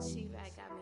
She back got me.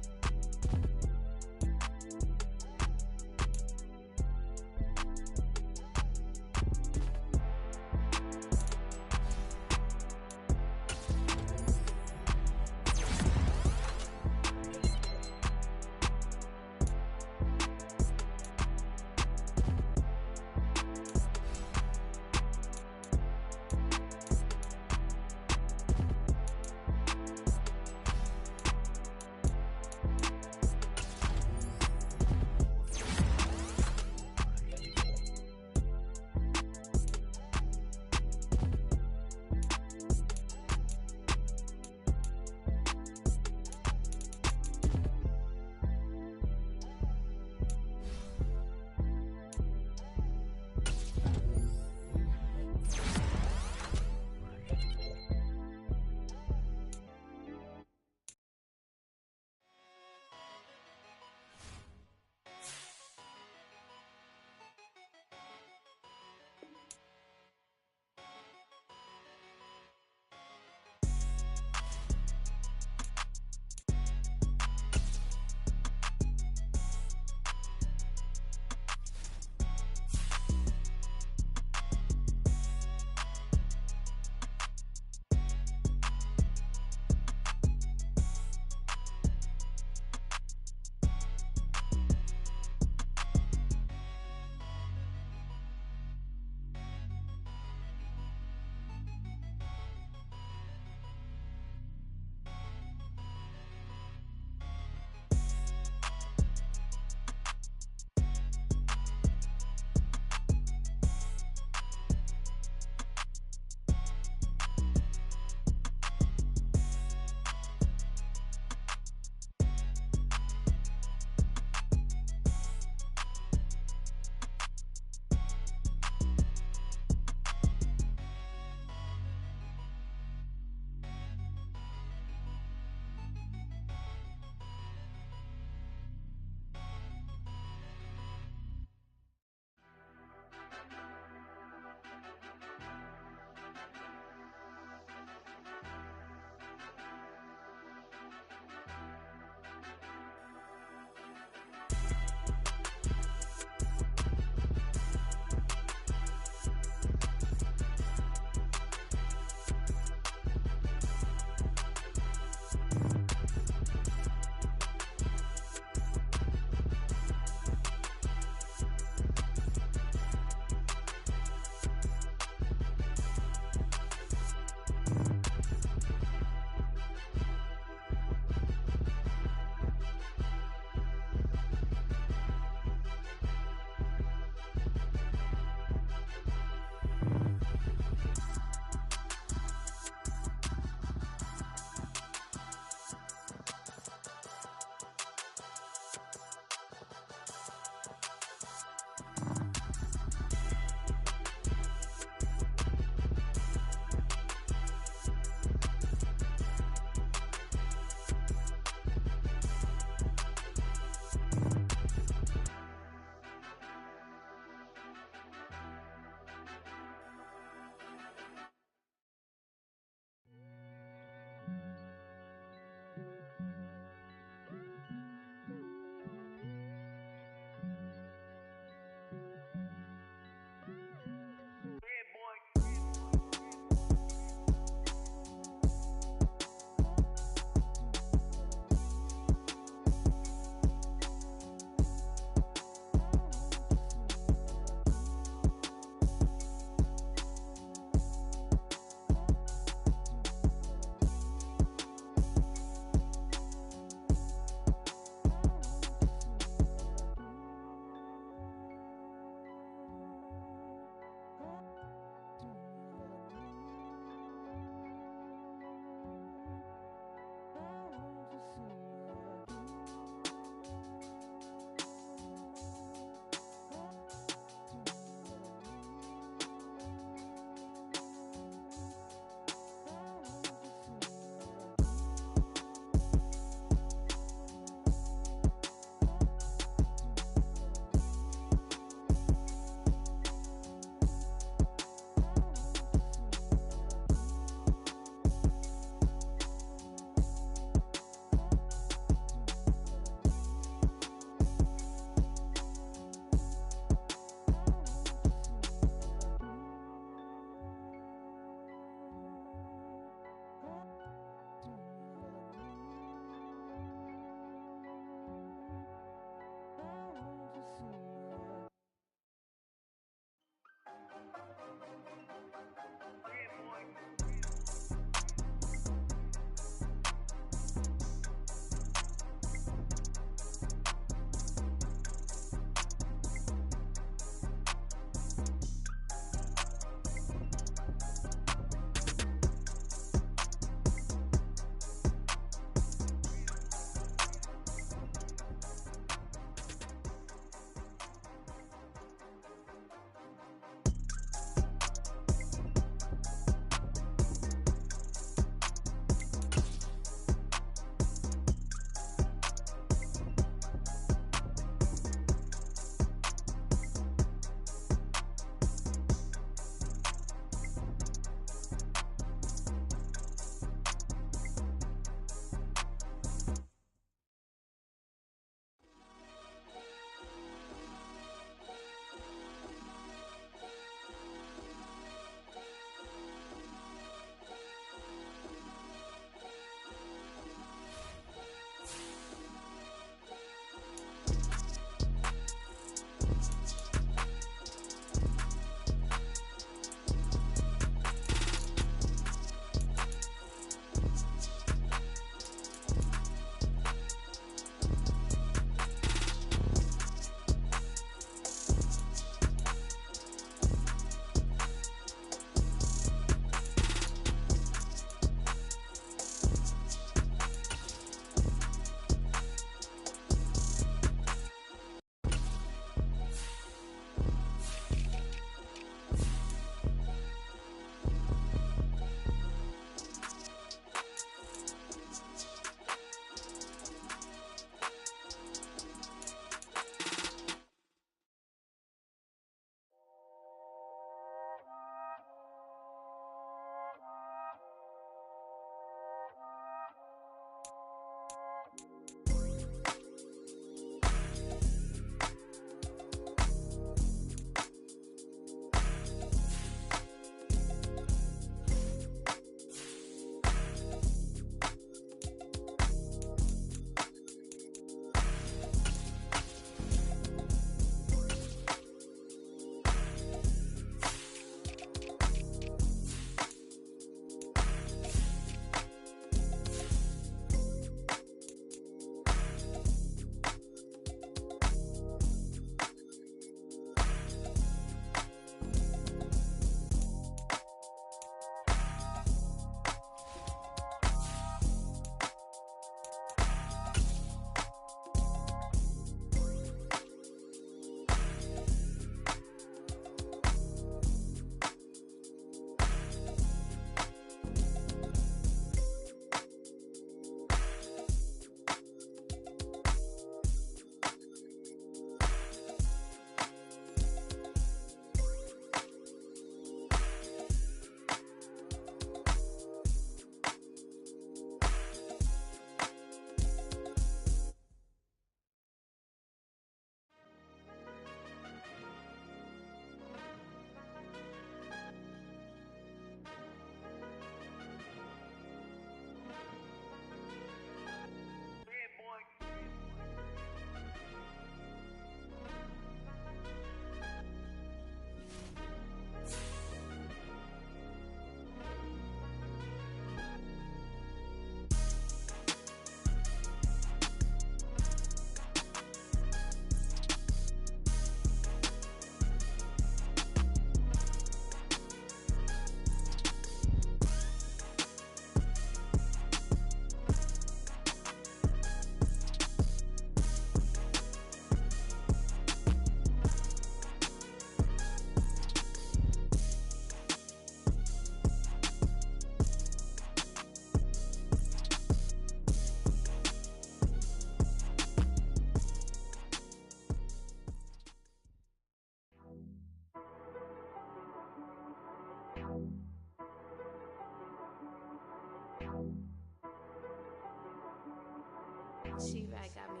She back got me.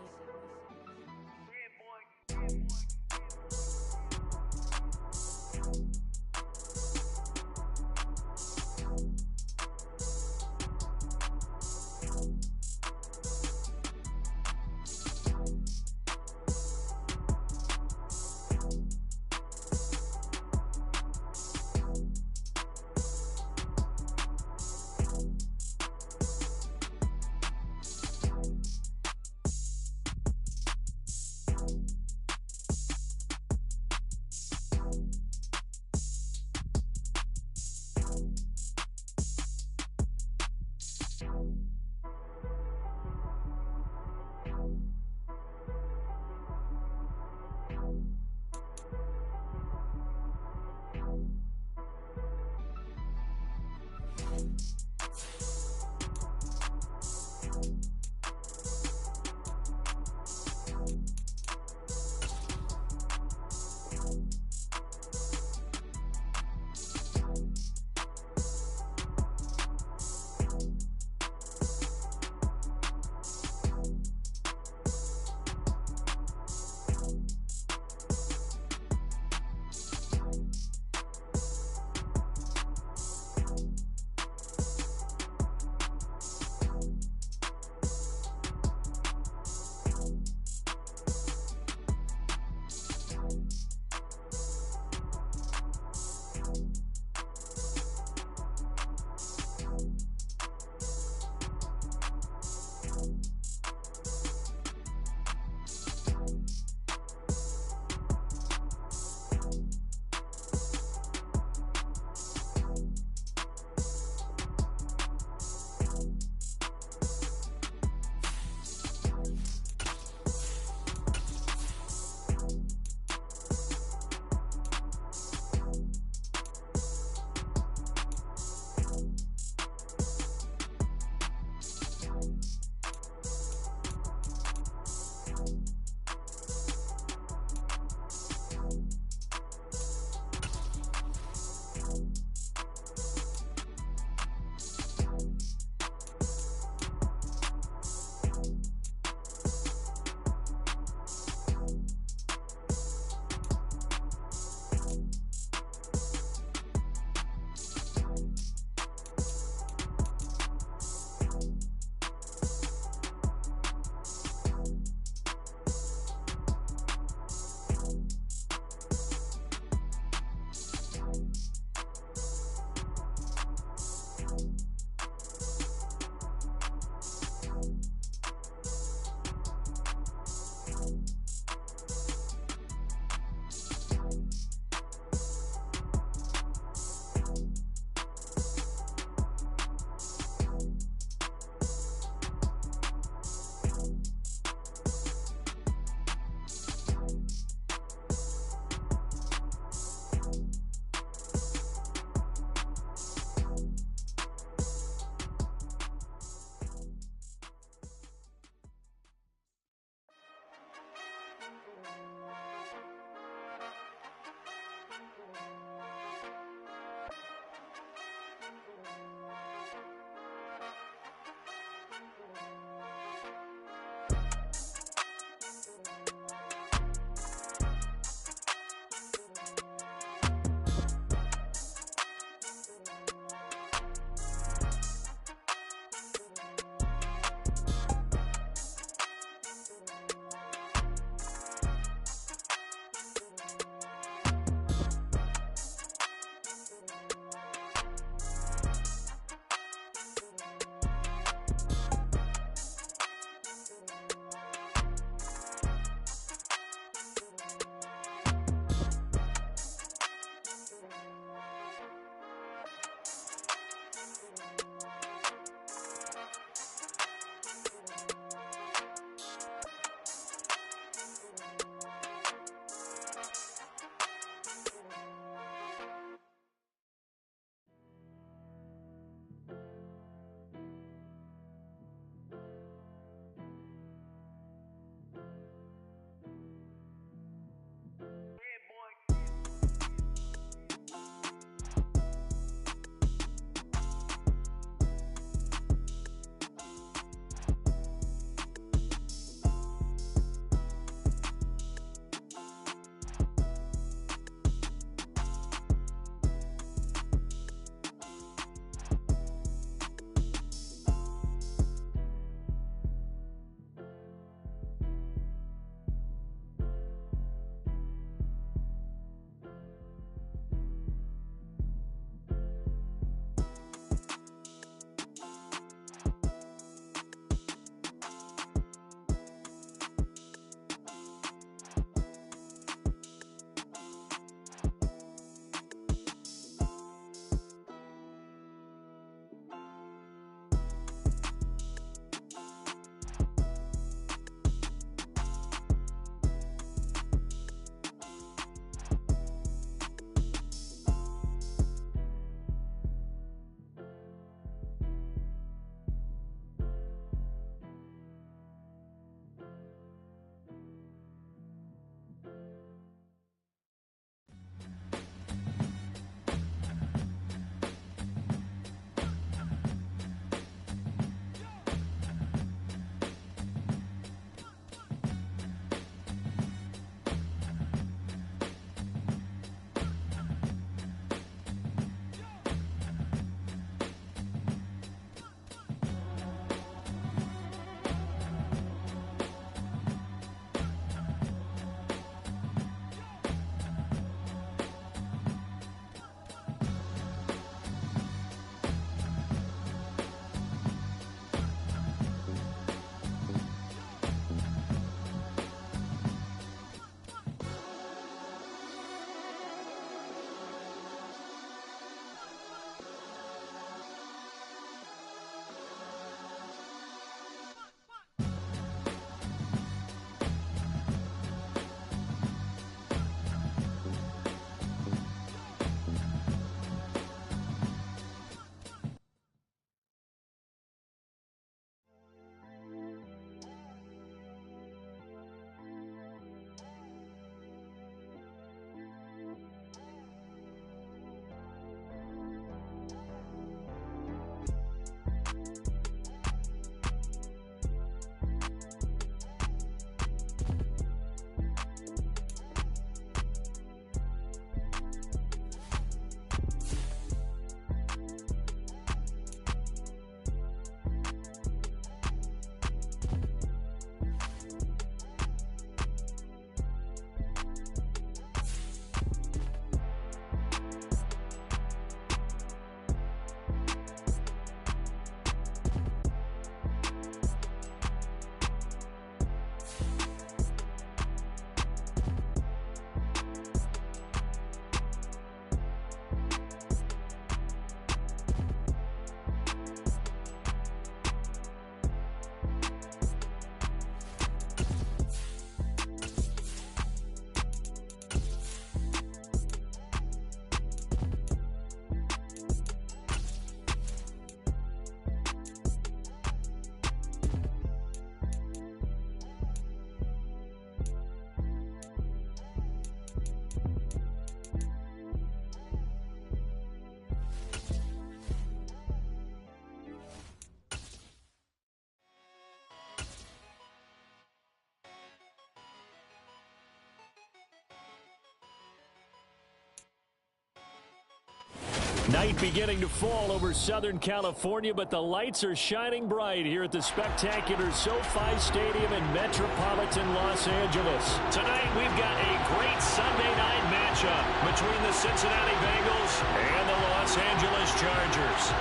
Night beginning to fall over Southern California, but the lights are shining bright here at the spectacular SoFi Stadium in metropolitan Los Angeles. Tonight, we've got a great Sunday night matchup between the Cincinnati Bengals and the Los Angeles Chargers.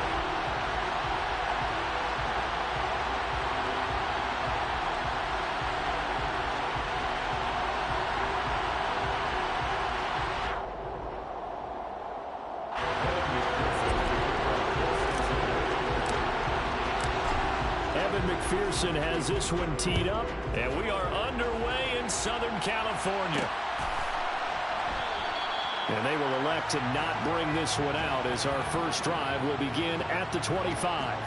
McPherson has this one teed up, and we are underway in Southern California. And they will elect to not bring this one out as our first drive will begin at the 25.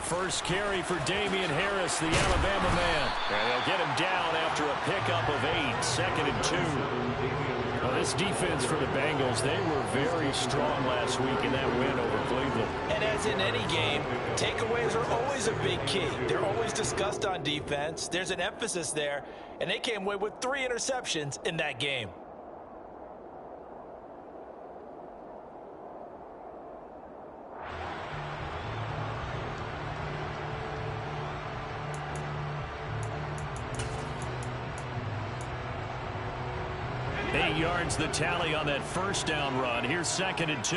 First carry for Damian Harris, the Alabama man. And they'll get him down after a pickup of 8, 2nd and 2. Well, this defense for the Bengals, they were very strong last week in that win over Cleveland. And as in any game, takeaways are always a big key. They're always discussed on defense. There's an emphasis there, and they came away with 3 interceptions in that game. Yards the tally on that first down run. Here's 2nd and 2.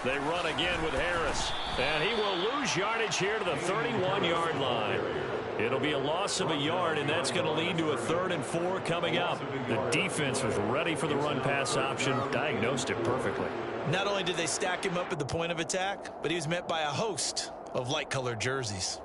They run again with Harris. And he will lose yardage here to the 31-yard line. It'll be a loss of a yard, and that's going to lead to a 3rd and 4 coming up. The defense was ready for the run-pass option, diagnosed it perfectly. Not only did they stack him up at the point of attack, but he was met by a host of light-colored jerseys.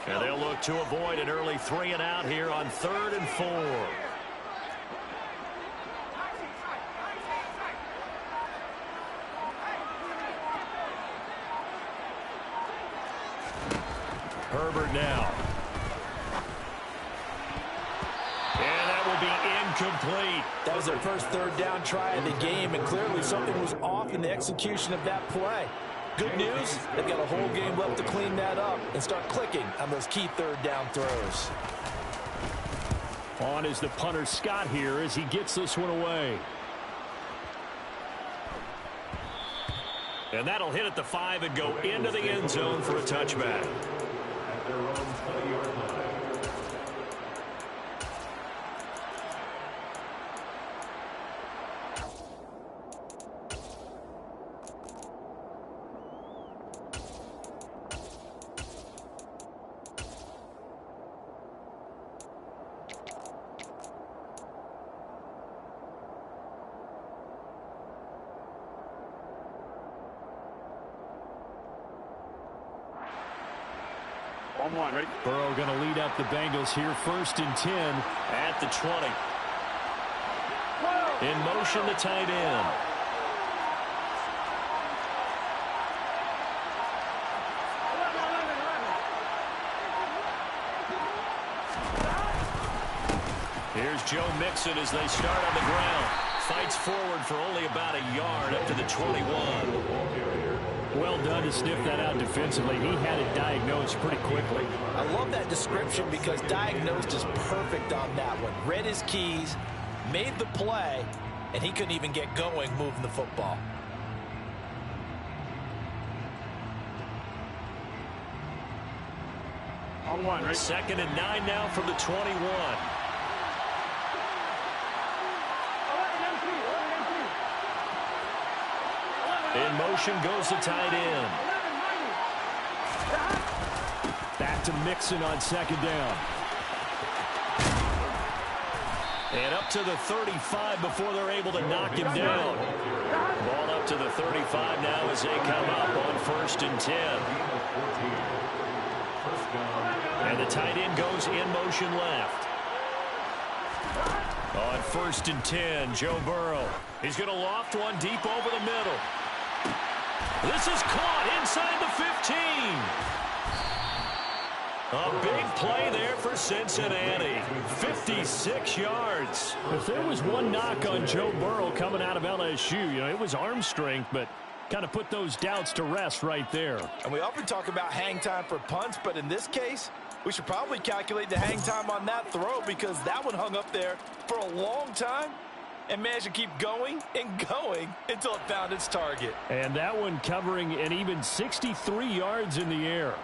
And they'll look to avoid an early 3 and out here on 3rd and 4. Herbert now. And that will be incomplete. That was their first 3rd down try of the game, and clearly something was off in the execution of that play. Good news, they've got a whole game left to clean that up and start clicking on those key 3rd down throws. On is the punter Scott here as he gets this one away. And that'll hit at the 5 and go into the end zone for a touchback. At their own 20-yard line. Ready? Burrow going to lead up the Bengals here, 1st and 10 at the 20. In motion, the tight end. Here's Joe Mixon as they start on the ground. Fights forward for only about a yard up to the 21. Well done to sniff that out defensively. He had it diagnosed pretty quickly. I love that description because diagnosed is perfect on that one. Read his keys, made the play, and he couldn't even get going moving the football. On one, right? 2nd and 9 now from the 21. In motion goes the tight end. Back to Mixon on 2nd down. And up to the 35 before they're able to knock him down. Ball up to the 35 now as they come up on 1st and 10. And the tight end goes in motion left. On 1st and 10, Joe Burrow. He's going to loft one deep over the middle. This is caught inside the 15. A big play there for Cincinnati. 56 yards. If there was one knock on Joe Burrow coming out of LSU, it was arm strength, but kind of put those doubts to rest right there. And we often talk about hang time for punts, but in this case, we should probably calculate the hang time on that throw because that one hung up there for a long time and managed to keep going and going until it found its target. And that one covering an even 63 yards in the air.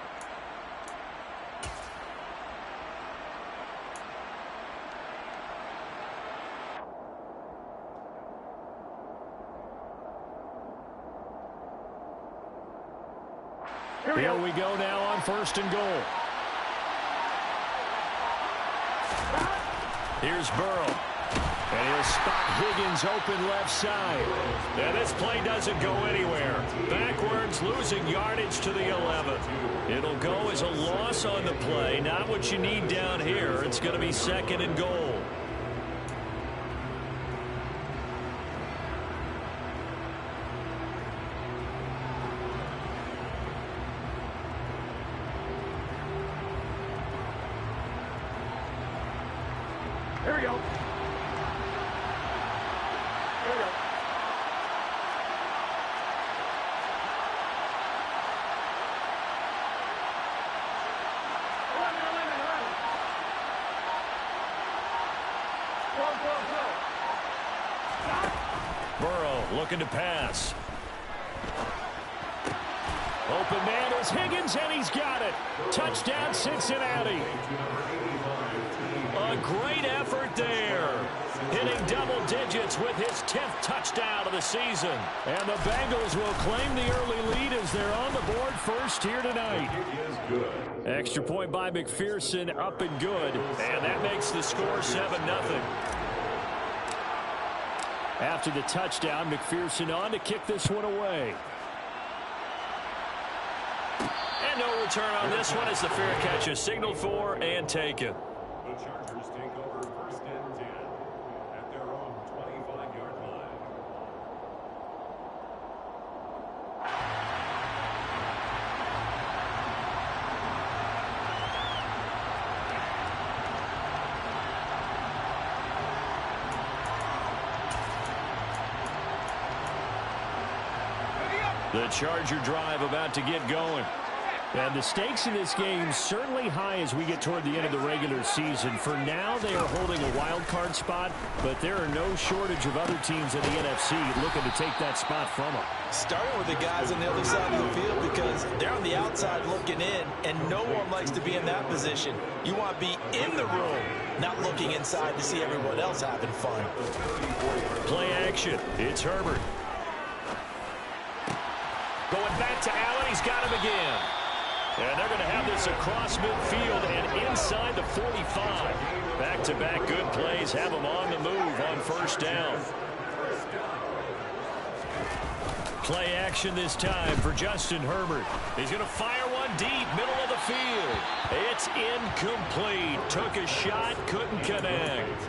Here we go now on 1st and goal. Here's Burrow. And he'll spot Higgins open left side. And this play doesn't go anywhere. Backwards, losing yardage to the 11. It'll go as a loss on the play. Not what you need down here. It's going to be 2nd and goal. Here we go. Burrow looking to pass. Open man is Higgins, and he's got it. Touchdown, Cincinnati. A great effort there. Hitting double digits with his 10th touchdown of the season. And the Bengals will claim the early lead as they're on the board first here tonight. Extra point by McPherson, up and good. And that makes the score 7-0. After the touchdown, McPherson on to kick this one away. And no return on this one as the fair catch is signaled for and taken. The Chargers take over 1st and 10 at their own 25-yard line. The Charger drive about to get going. And the stakes in this game certainly high as we get toward the end of the regular season. For now, they are holding a wild card spot, but there are no shortage of other teams in the NFC looking to take that spot from them. Starting with the guys on the other side of the field because they're on the outside looking in, and no one likes to be in that position. You want to be in the room, not looking inside to see everyone else having fun. Play action. It's Herbert. Going back to Allen. He's got him again. And they're going to have this across midfield and inside the 45. Back-to-back good plays have them on the move on 1st down. Play action this time for Justin Herbert. He's going to fire one deep, middle of the field. It's incomplete. Took a shot, couldn't connect.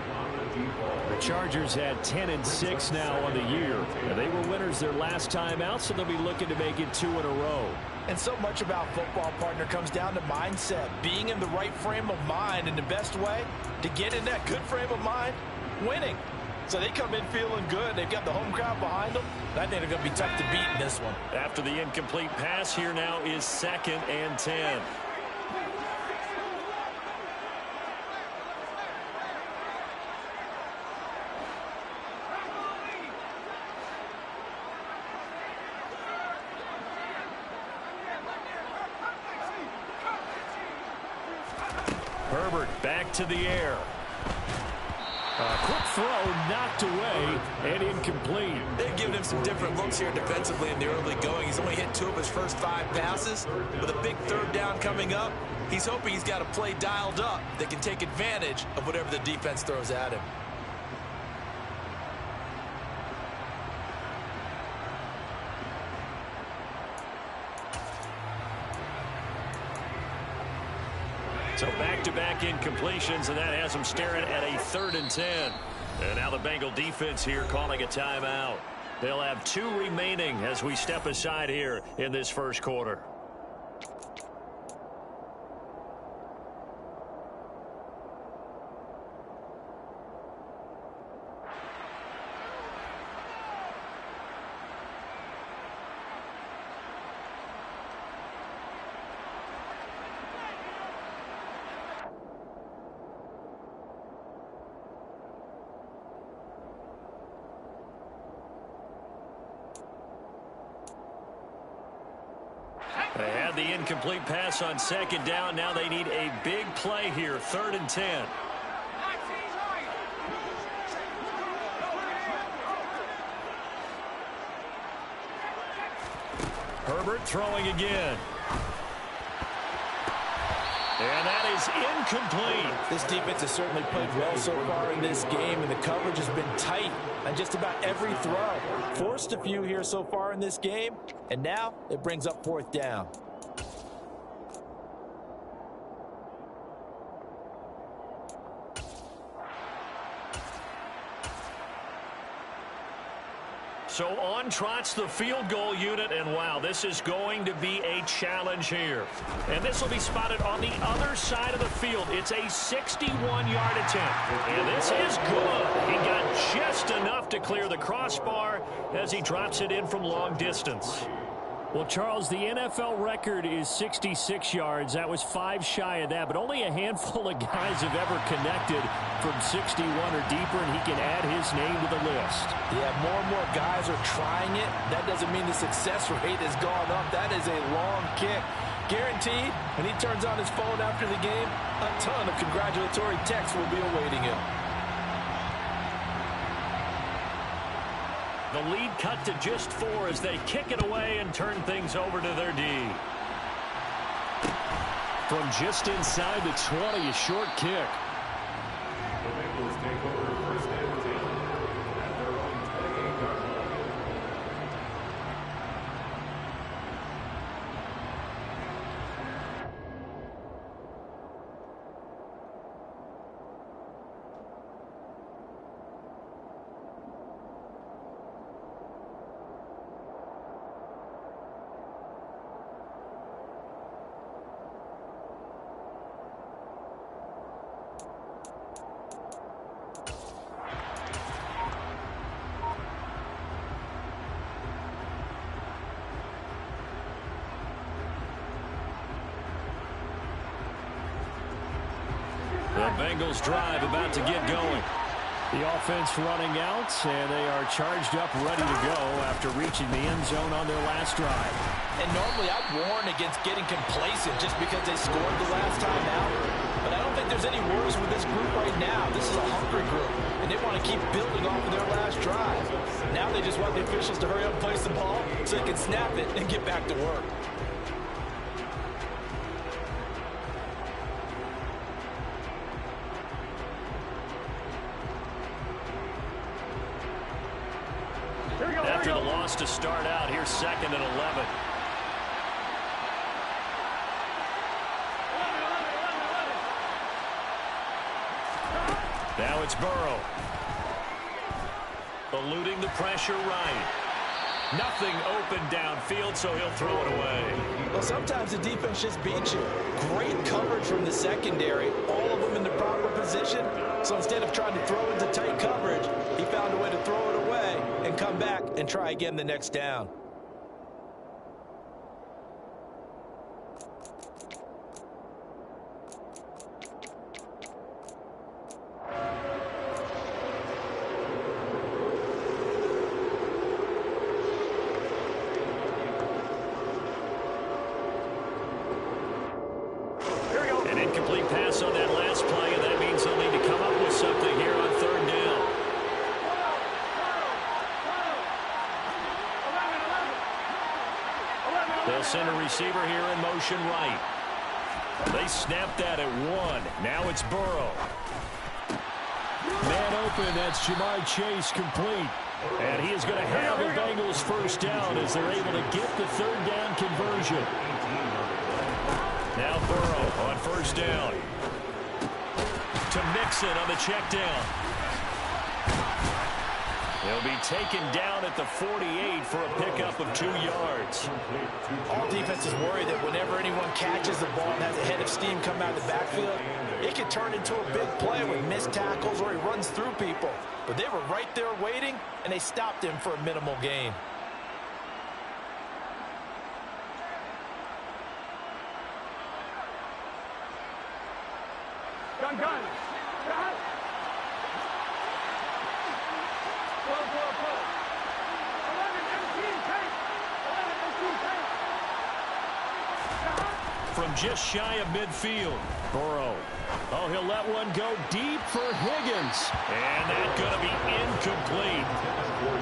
The Chargers had 10-6 now on the year. And they were winners their last time out, so they'll be looking to make it 2 in a row. And so much about football, partner, comes down to mindset. Being in the right frame of mind, and the best way to get in that good frame of mind, winning. So they come in feeling good. They've got the home crowd behind them. I think they're going to be tough to beat in this one. After the incomplete pass, here now is 2nd and 10. Herbert back to the air. A quick throw knocked away and incomplete. They've given him some different looks here defensively in the early going. He's only hit 2 of his first 5 passes. With a big 3rd down coming up, he's hoping he's got a play dialed up that can take advantage of whatever the defense throws at him. So back-to-back incompletions, and that has them staring at a 3rd and 10. And now the Bengal defense here calling a timeout. They'll have 2 remaining as we step aside here in this first quarter. They had the incomplete pass on 2nd down. Now they need a big play here, 3rd and 10. Herbert throwing again. And that is incomplete. This defense has certainly played well so far in this game, and the coverage has been tight on just about every throw. Forced a few here so far in this game, and now it brings up 4th down. So on trots the field goal unit, and wow, this is going to be a challenge here. And this will be spotted on the other side of the field. It's a 61-yard attempt, and this is good. He got just enough to clear the crossbar as he drops it in from long distance. Well, Charles, the NFL record is 66 yards. That was 5 shy of that, but only a handful of guys have ever connected from 61 or deeper, and he can add his name to the list. Yeah, more and more guys are trying it. That doesn't mean the success rate has gone up. That is a long kick. Guaranteed, when he turns on his phone after the game, a ton of congratulatory texts will be awaiting him. The lead cut to just 4 as they kick it away and turn things over to their D. From just inside the 20, a short kick. The Bengals take over 1st and 10 at their own 28-yard line. The Bengals drive about to get going. The offense running out, and they are charged up, ready to go after reaching the end zone on their last drive. And normally I'd warn against getting complacent just because they scored the last time out. But I don't think there's any worries with this group right now. This is a hungry group, and they want to keep building off of their last drive. Now they just want the officials to hurry up and place the ball so they can snap it and get back to work. After the loss to start out, here's 2nd and 11. Now it's Burrow. Eluding the pressure right. Nothing open downfield, so he'll throw it away. Well, sometimes the defense just beats you. Great coverage from the secondary, all of them in the proper position. So instead of trying to throw into tight coverage, he found a way to throw it away and come back and try again the next down. incomplete pass on that last play, and that means they'll need to come up with something here on third down. They'll send a receiver here in motion right. They snapped that at 1. Now it's Burrow. Man open, that's Jamar Chase complete. And he is going to have the Bengals first down as they're able to get the third down conversion. Now Burrow on first down. To Mixon on the check down. He'll be taken down at the 48 for a pickup of 2 yards. All defenses worry that whenever anyone catches the ball and has a head of steam come out of the backfield, it can turn into a big play with missed tackles or he runs through people. But they were right there waiting, and they stopped him for a minimal gain. Gun. Go. 11 empty, take. 11 empty, take. From just shy of midfield, Burrow. Oh, he'll let one go deep for Higgins. And that's going to be incomplete.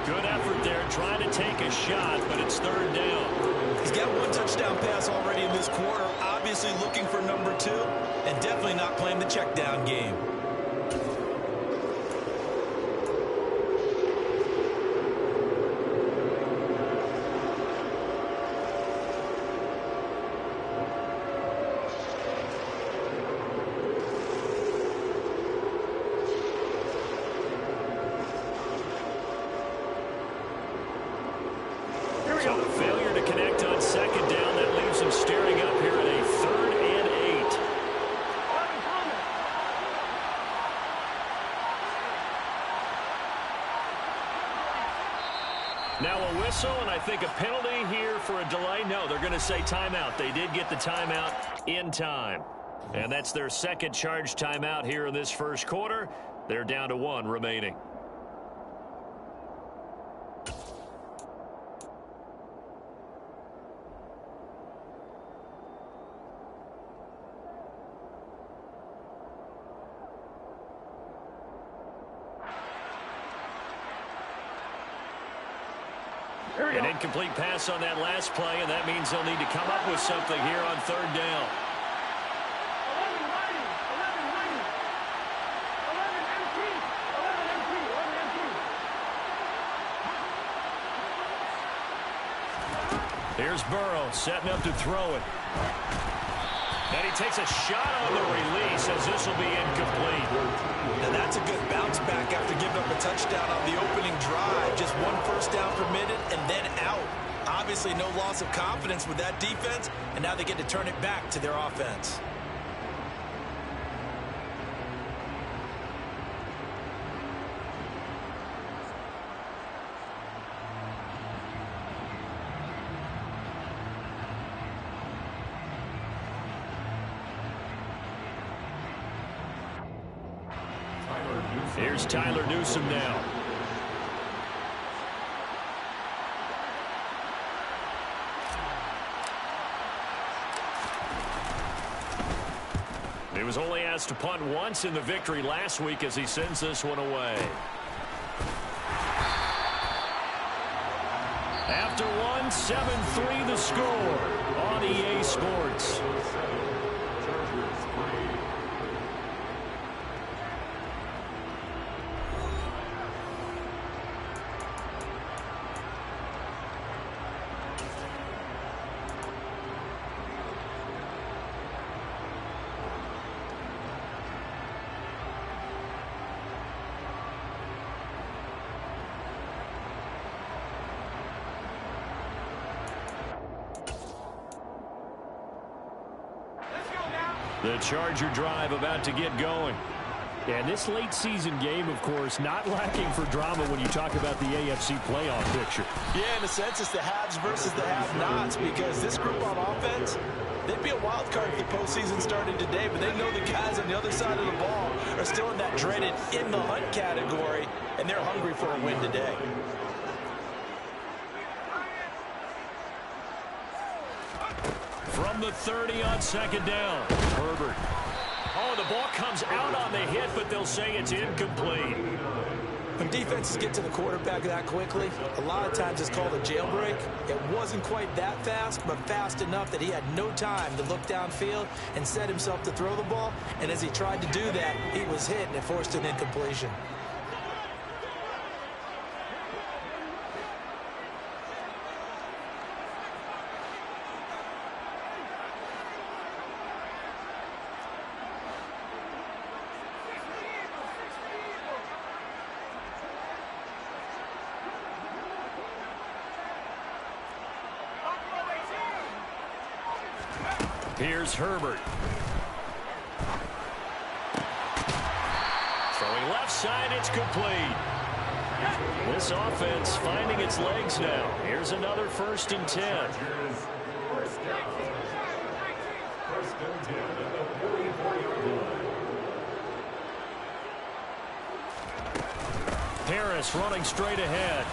Good effort there trying to take a shot, but it's third down. He's got 1 touchdown pass already in this quarter, obviously looking for number 2, and definitely not playing the check down game. So the failure to connect on second down, that leaves him staring up here at a 3rd and 8. Now a whistle, and I think a penalty here for a delay. No, they're going to say timeout. They did get the timeout in time. And that's their second charge timeout here in this first quarter. They're down to 1 remaining. An incomplete pass on that last play, and that means they'll need to come up with something here on third down. 11 empty. Here's Burrow setting up to throw it. And he takes a shot on the release as this will be incomplete. Now that's a good bounce back after giving up a touchdown on the opening drive. Just 1 first down permitted and then out. Obviously no loss of confidence with that defense, and now they get to turn it back to their offense. Here's Tyler Newsome now. He was only asked to punt once in the victory last week as he sends this one away. After one, 7-3 the score on EA Sports. The Charger drive about to get going. And this late season game, of course, not lacking for drama when you talk about the AFC playoff picture. Yeah, in a sense, it's the haves versus the have-nots, because this group on offense, they'd be a wild card if the postseason started today, but they know the guys on the other side of the ball are still in that dreaded in the hunt category, and they're hungry for a win today. From the 30 on second down, Herbert. Oh, the ball comes out on the hit, but they'll say it's incomplete. When defenses get to the quarterback that quickly, a lot of times it's called a jailbreak. It wasn't quite that fast, but fast enough that he had no time to look downfield and set himself to throw the ball. And as he tried to do that, he was hit and it forced an incompletion. Here's Herbert. Throwing left side, it's complete. This offense finding its legs now. Here's another 1st and 10. First and 10 at the 44-yard line. Harris running straight ahead.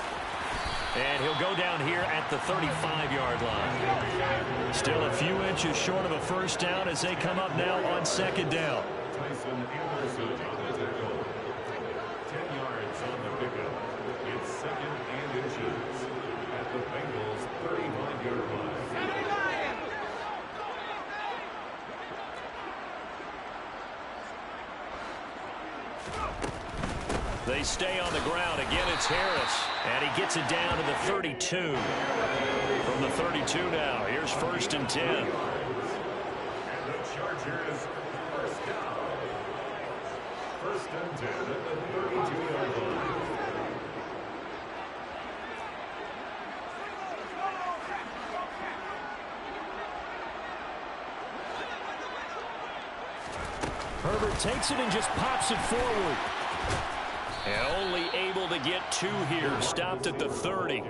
And he'll go down here at the 35-yard line. Still a few inches short of a 1st down as they come up now on 2nd down. Tyson Anderson on the tackle. 10 yards on the pickup. It's 2nd and inches at the Bengals' 35-yard line. They stay on the ground. Again, it's Harris. And he gets it down to the 32. From the 32 now, here's 1st and 10. And the Chargers, 1st down. 1st and 10 at the 32-yard line. Herbert takes it and just pops it forward. And only able to get 2 here. Stopped at the 30.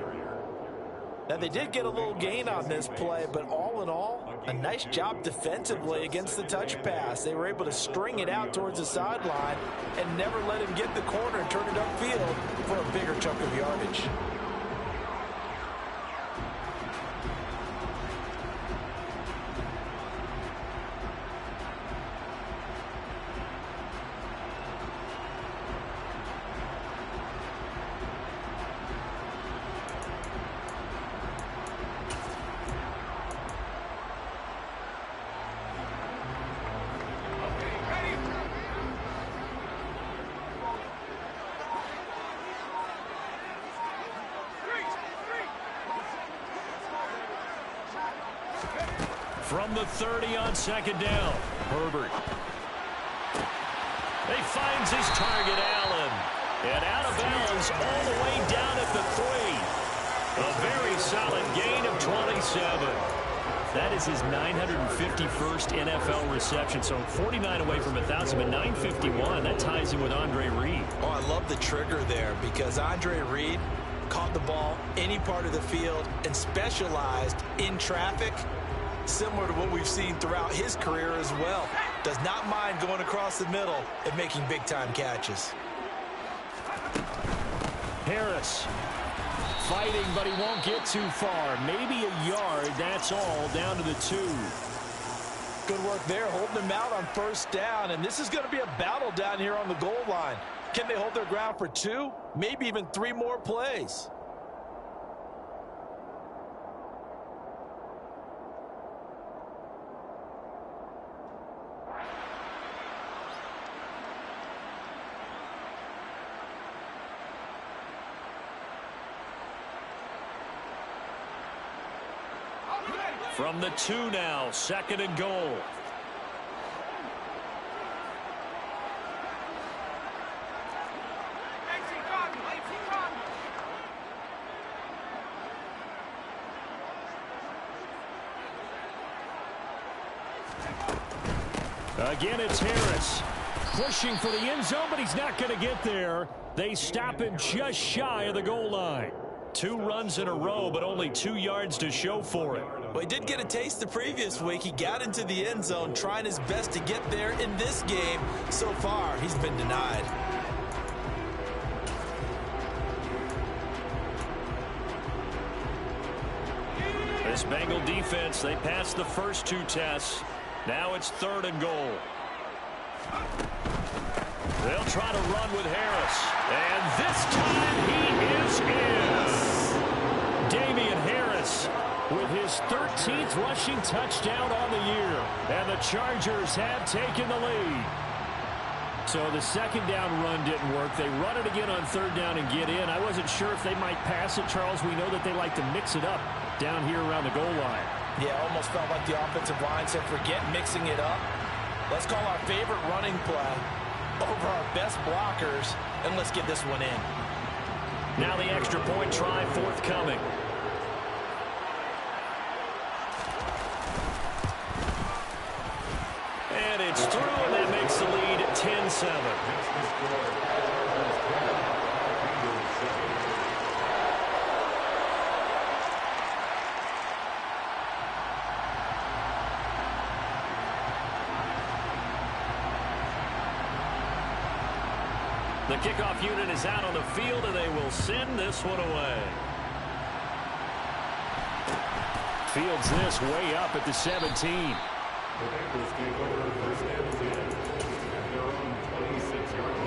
Now, they did get a little gain on this play, but all in all, a nice job defensively against the touch pass. They were able to string it out towards the sideline and never let him get the corner and turn it upfield for a bigger chunk of yardage. From the 30 on 2nd down, Herbert. He finds his target, Allen. And out of bounds all the way down at the 3. A very solid gain of 27. That is his 951st NFL reception. So 49 away from 1,000, but 951. That ties him with Andre Reed. Oh, I love the trigger there because Andre Reed caught the ball any part of the field and specialized in traffic, similar to what we've seen throughout his career as well. Does not mind going across the middle and making big-time catches. Harris fighting, but he won't get too far. Maybe a yard, that's all, down to the 2. Good work there, holding him out on 1st down, and this is going to be a battle down here on the goal line. Can they hold their ground for 2, maybe even 3 more plays? From the 2 now, 2nd and goal. Again, it's Harris. Pushing for the end zone, but he's not going to get there. They stop him just shy of the goal line. 2 runs in a row, but only 2 yards to show for it. Well, he did get a taste the previous week. He got into the end zone, trying his best to get there in this game. So far, he's been denied. This Bengal defense, they passed the first 2 tests. Now it's 3rd and goal. They'll try to run with Harris. And this time he is in. Damian Harris with his 13th rushing touchdown on the year. And the Chargers have taken the lead. So the second down run didn't work. They run it again on third down and get in. I wasn't sure if they might pass it, Charles. We know that they like to mix it up down here around the goal line. Yeah, almost felt like the offensive line said, forget mixing it up. Let's call our favorite running play over our best blockers, and let's get this one in. Now the extra point try forthcoming. And it's through, and that makes the lead 10-7. The kickoff unit is out on the field, and they will send this one away. Fields this way up at the 17. The Bengals take over first and 10 at their own 26-yard line.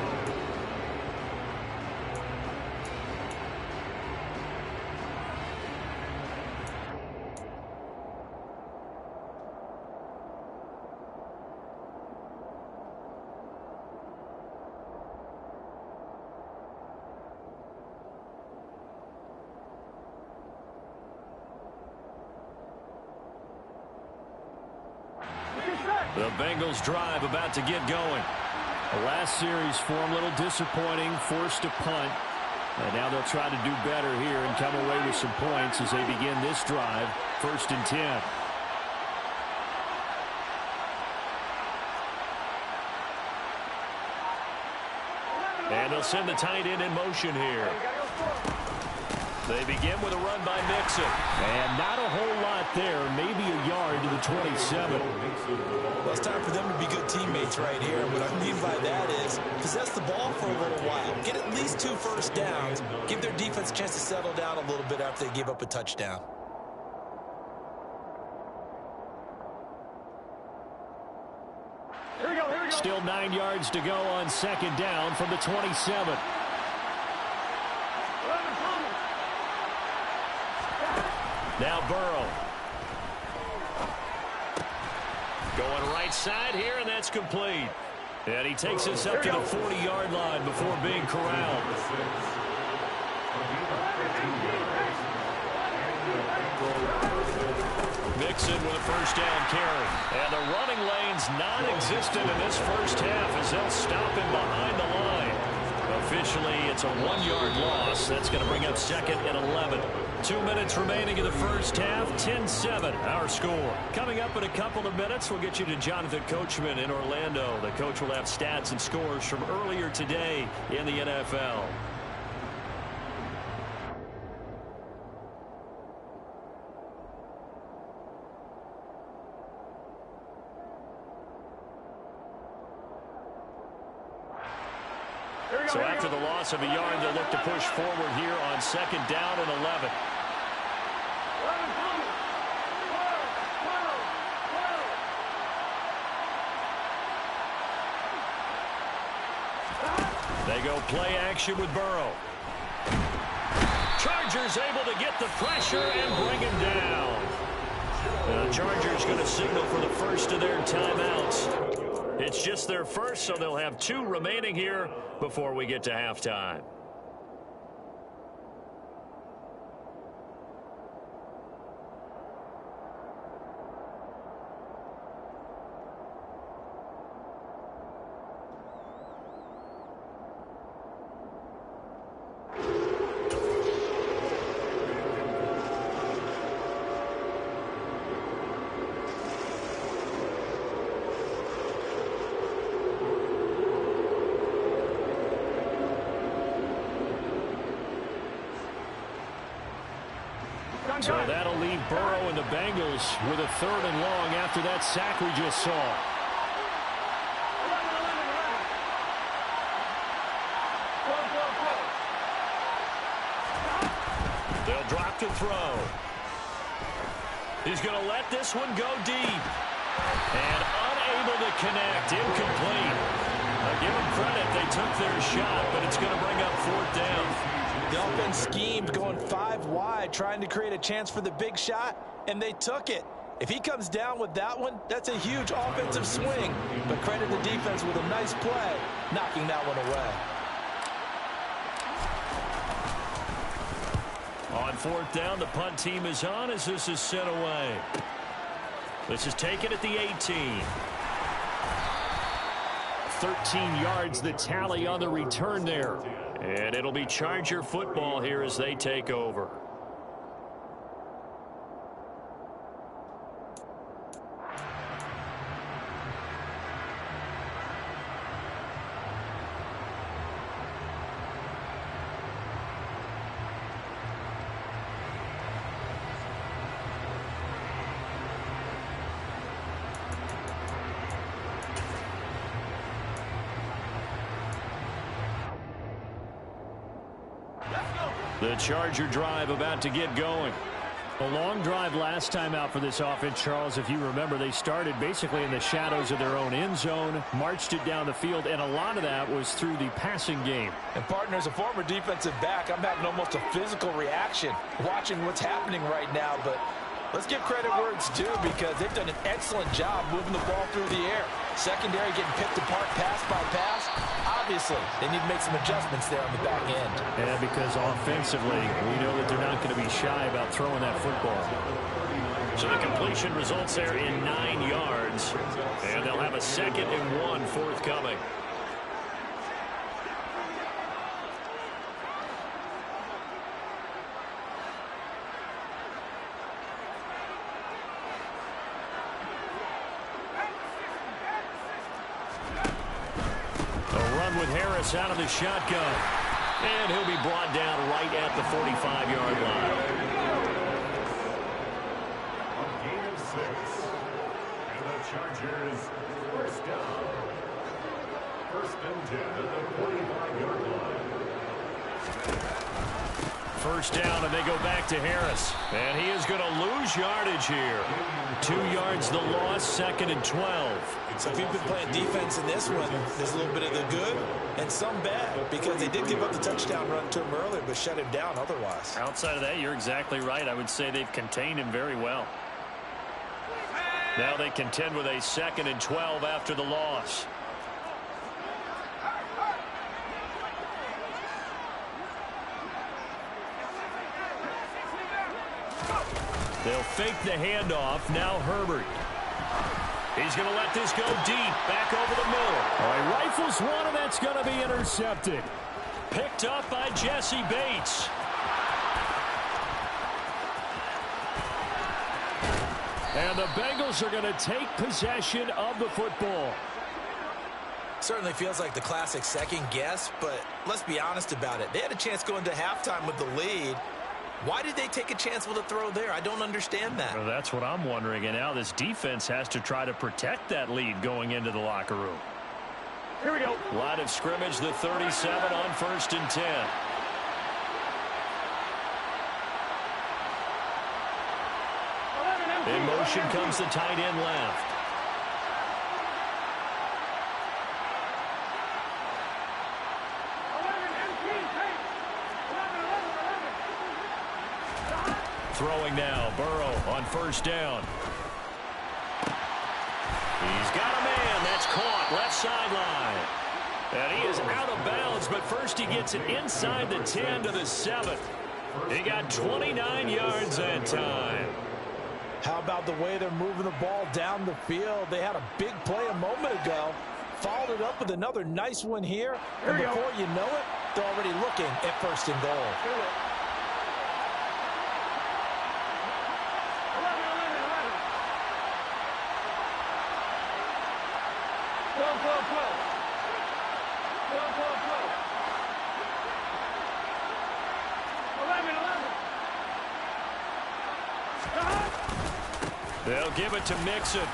The Bengals drive about to get going. The last series for them, a little disappointing, forced a punt. And now they'll try to do better here and come away with some points as they begin this drive, 1st and 10. And they'll send the tight end in motion here. They begin with a run by Mixon. And not a whole lot there. Maybe a yard to the 27. Well, it's time for them to be good teammates right here. What I mean by that is possess the ball for a little while. Get at least 2 first downs. Give their defense a chance to settle down a little bit after they give up a touchdown. Here we go. Still 9 yards to go on 2nd down from the 27. Now Burrow. Going right side here, and that's complete. And he takes us up to the 40-yard line before being corralled. Mixon with a first down carry. And the running lane's non-existent in this first half as they'll stop him behind the line. Officially, it's a 1-yard loss. That's going to bring up 2nd and 11. 2 minutes remaining in the first half. 10-7, our score. Coming up in a couple of minutes, we'll get you to Jonathan Coachman in Orlando. The coach will have stats and scores from earlier today in the NFL. So after the loss of a yard, they'll look to push forward here on 2nd down and 11. They go play action with Burrow. Chargers able to get the pressure and bring him down. The Chargers going to signal for the first of their timeouts. It's just their first, so they'll have 2 remaining here before we get to halftime. So that'll leave Burrow and the Bengals with a 3rd and long after that sack we just saw. They'll drop to throw. He's going to let this one go deep. And unable to connect. Incomplete. Now give them credit. They took their shot, but it's going to bring up fourth down. The offense schemed going 5 wide, trying to create a chance for the big shot, and they took it. If he comes down with that one, that's a huge offensive swing. But credit the defense with a nice play, knocking that one away. On fourth down, the punt team is on as this is sent away. This is taken at the 18. 13 yards, the tally on the return there. And it'll be Charger football here as they take over. The Charger drive about to get going. A long drive last time out for this offense, Charles. If you remember, they started basically in the shadows of their own end zone, marched it down the field, and a lot of that was through the passing game. And, partner, as a former defensive back, I'm having almost a physical reaction watching what's happening right now. But let's give credit where it's due because they've done an excellent job moving the ball through the air. Secondary getting picked apart pass by pass. Obviously, they need to make some adjustments there on the back end. Yeah, because offensively, we know that they're not going to be shy about throwing that football. So the completion results there in 9 yards, and they'll have a 2nd and 1 forthcoming. With Harris out of the shotgun. And he'll be brought down right at the 45-yard line. A gain of 6. And the Chargers first down. 1st and 10 at the 45-yard line. First down, and they go back to Harris. And he is going to lose yardage here. 2 yards the loss, 2nd and 12. So if you've been playing defense in this one, there's a little bit of the good and some bad because they did give up the touchdown run to him earlier but shut him down otherwise. Outside of that, you're exactly right. I would say they've contained him very well. Now they contend with a 2nd and 12 after the loss. They'll fake the handoff. Now Herbert. He's going to let this go deep. Back over the middle. All right, rifles one, and that's going to be intercepted. Picked up by Jesse Bates. And the Bengals are going to take possession of the football. Certainly feels like the classic second guess, but let's be honest about it. They had a chance going to halftime with the lead. Why did they take a chance with a throw there? I don't understand that. Well, that's what I'm wondering. And now this defense has to try to protect that lead going into the locker room. Here we go. Line of scrimmage, the 37 on 1st and 10. In motion comes the tight end left. Throwing now, Burrow on 1st down. He's got a man. That's caught. Left sideline. And he is out of bounds, but first he gets it inside the 10 to the 7. He got 29 yards that time. How about the way they're moving the ball down the field? They had a big play a moment ago. Followed it up with another nice one here. And before you know it, they're already looking at 1st and goal. They'll give it to Mixon.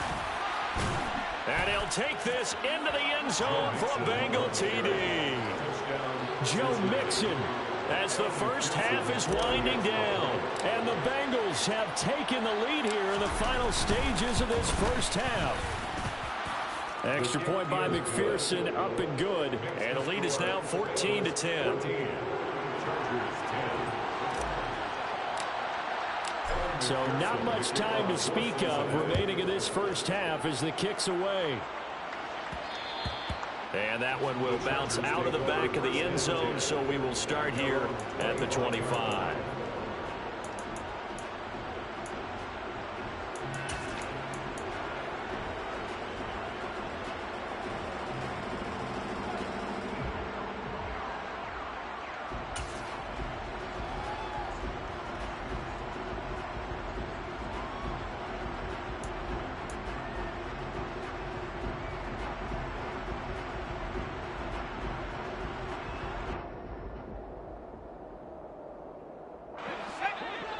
And he'll take this into the end zone for a Bengal TD. Joe Mixon as the first half is winding down. And the Bengals have taken the lead here in the final stages of this first half. Extra point by McPherson, up and good. And the lead is now 14-10. So not much time to speak of remaining in this first half as the kick's away. And that one will bounce out of the back of the end zone, so we will start here at the 25.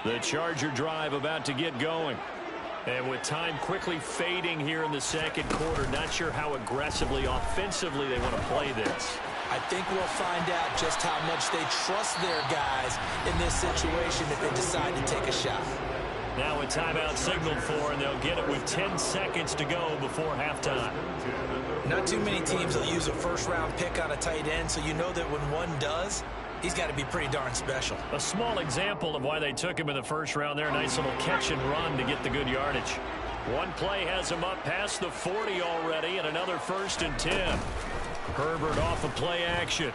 The Charger drive about to get going. And with time quickly fading here in the second quarter, not sure how aggressively, offensively they want to play this. I think we'll find out just how much they trust their guys in this situation if they decide to take a shot. Now a timeout signaled for, and they'll get it with 10 seconds to go before halftime. Not too many teams will use a first-round pick on a tight end, so you know that when one does, he's got to be pretty darn special. A small example of why they took him in the first round there. Nice little catch and run to get the good yardage. One play has him up past the 40 already, and another 1st and 10. Herbert off of play action.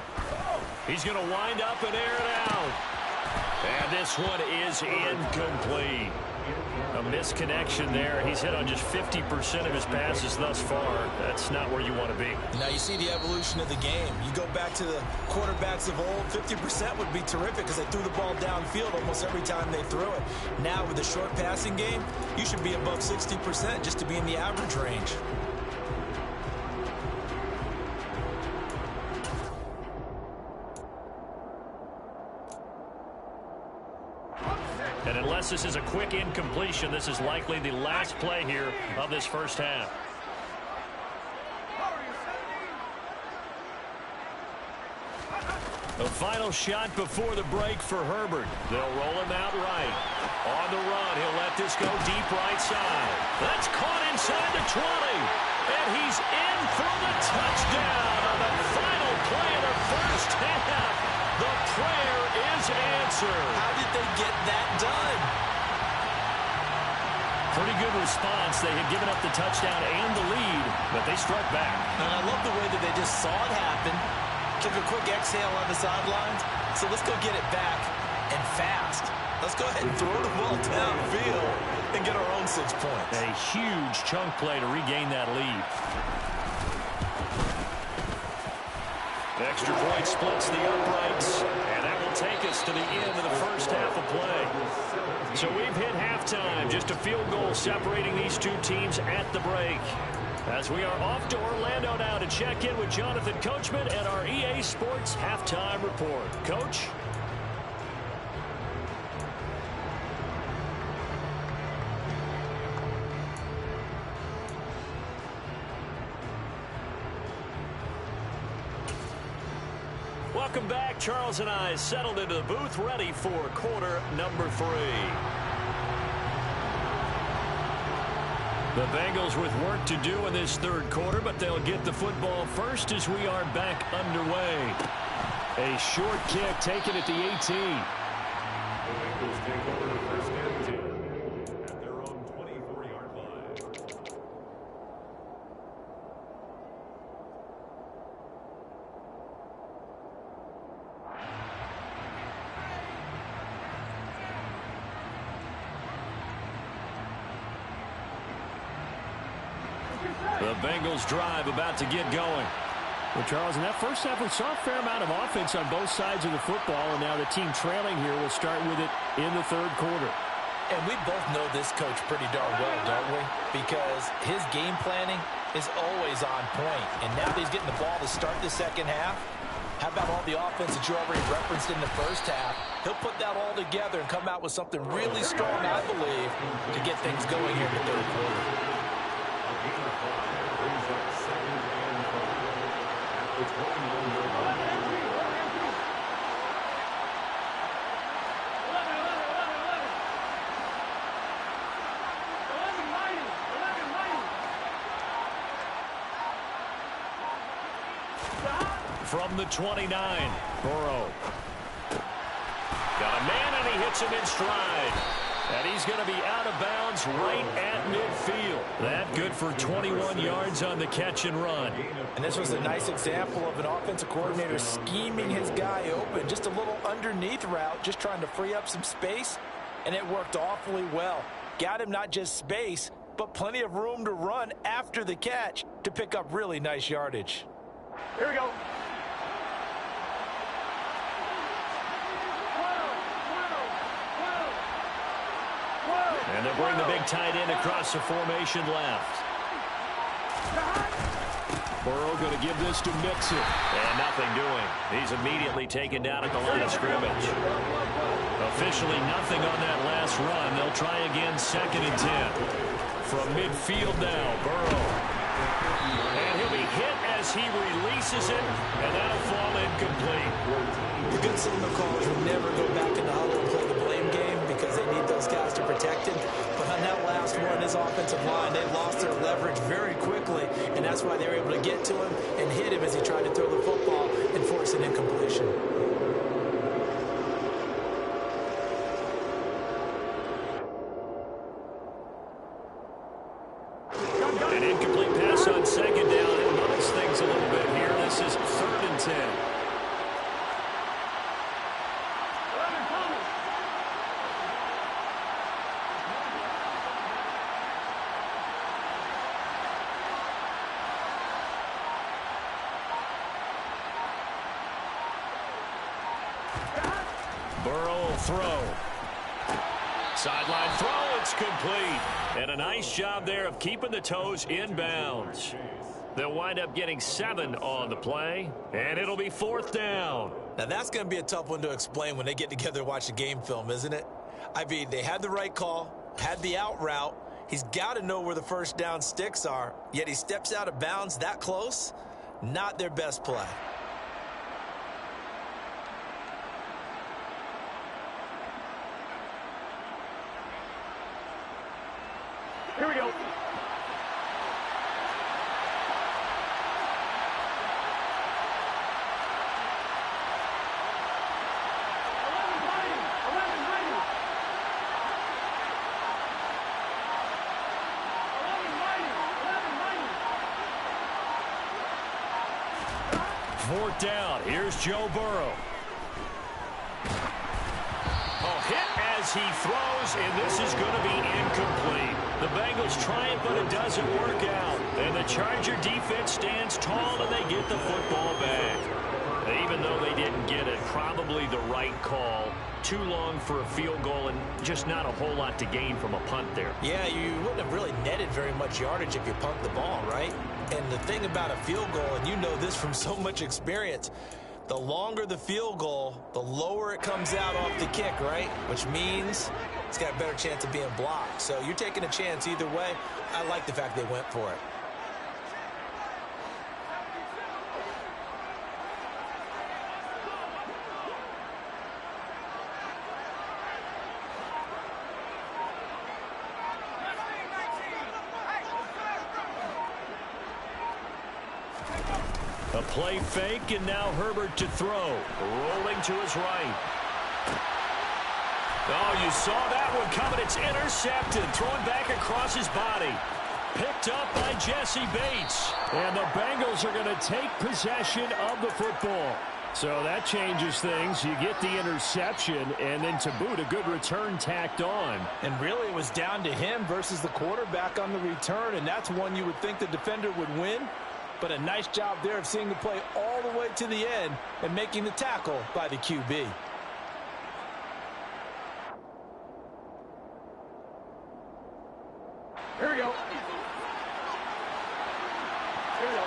He's going to wind up and air it out. And this one is incomplete. A misconnection there. He's hit on just 50% of his passes thus far. That's not where you want to be. Now you see the evolution of the game. You go back to the quarterbacks of old, 50% would be terrific because they threw the ball downfield almost every time they threw it. Now with the short passing game, you should be above 60% just to be in the average range. And unless this is a quick incompletion, this is likely the last play here of this first half. The final shot before the break for Herbert. They'll roll him out right. On the run, he'll let this go deep right side. That's caught inside the 20. And he's in for the touchdown on the final play of the first half. The prayer is answered. How did they get that done? Pretty good response. They had given up the touchdown and the lead, but they struck back. And I love the way that they just saw it happen, took a quick exhale on the sidelines. So let's go get it back and fast. Let's go ahead and throw the ball downfield and get our own 6 points. A huge chunk play to regain that lead. The extra point splits the uprights, and that will take us to the end of the first half of play. So we've hit halftime, just a field goal separating these two teams at the break. As we are off to Orlando now to check in with Jonathan Coachman and our EA Sports Halftime Report. Coach? Welcome back. Charles and I settled into the booth, ready for quarter number 3. The Bengals with work to do in this third quarter, but they'll get the football first as we are back underway. A short kick taken at the 18. The Bengals take over the first and 10 at their own 24-yard line. The Bengals drive about to get going. Well, Charles, in that first half, we saw a fair amount of offense on both sides of the football, and now the team trailing here will start with it in the third quarter. And we both know this coach pretty darn well, don't we? Because his game planning is always on point. And now that he's getting the ball to start the second half, how about all the offense that you already referenced in the first half? He'll put that all together and come out with something really strong, I believe, to get things going here in the third quarter. Brings up 2nd and 5 at the 21-yard line. From the 29, Burrow. Got a man, and he hits him in stride. And he's going to be out of bounds right at midfield. That good for 21 yards on the catch and run. And this was a nice example of an offensive coordinator scheming his guy open. Just a little underneath route, just trying to free up some space. And it worked awfully well. Got him not just space, but plenty of room to run after the catch to pick up really nice yardage. Here we go. And they'll bring the big tight end across the formation left. Burrow going to give this to Mixon. And nothing doing. He's immediately taken down at the line of scrimmage. Officially nothing on that last run. They'll try again, 2nd and 10. From midfield now, Burrow. And he'll be hit as he releases it, and that'll fall incomplete. The good signal callers will never go back in the huddle and play the blame game because they need those guys to protect him. But on that last one, his offensive line, they lost their leverage very quickly, and that's why they were able to get to him and hit him as he tried to throw the football and force an incompletion. An incomplete pass on 2nd down. It moves things a little bit here. This is 3rd and 10. Burrow will throw. Sideline throw, it's complete. And a nice job there of keeping the toes in bounds. They'll wind up getting 7 on the play, and it'll be 4th down. Now that's going to be a tough one to explain when they get together to watch the game film, isn't it? I mean, they had the right call, had the out route. He's got to know where the first down sticks are, yet he steps out of bounds that close. Not their best play. Here we go. Fourth down. Here's Joe Burrow. Hit as he throws, and this is going to be incomplete. The Bengals try it, but it doesn't work out. And the Charger defense stands tall, and they get the football back. Even though they didn't get it, probably the right call. Too long for a field goal and just not a whole lot to gain from a punt there. Yeah, you wouldn't have really netted very much yardage if you punt the ball, right? And the thing about a field goal, and you know this from so much experience, the longer the field goal, the lower it comes out off the kick, right? Which means it's got a better chance of being blocked. So you're taking a chance either way. I like the fact they went for it. A play fake, and now Herbert to throw. Rolling to his right. Oh, you saw that one coming. It's intercepted. Thrown back across his body. Picked up by Jesse Bates. And the Bengals are going to take possession of the football. So that changes things. You get the interception, and then to boot, a good return tacked on. And really, it was down to him versus the quarterback on the return, and that's one you would think the defender would win. But a nice job there of seeing the play all the way to the end and making the tackle by the QB. Here we go. Here we go.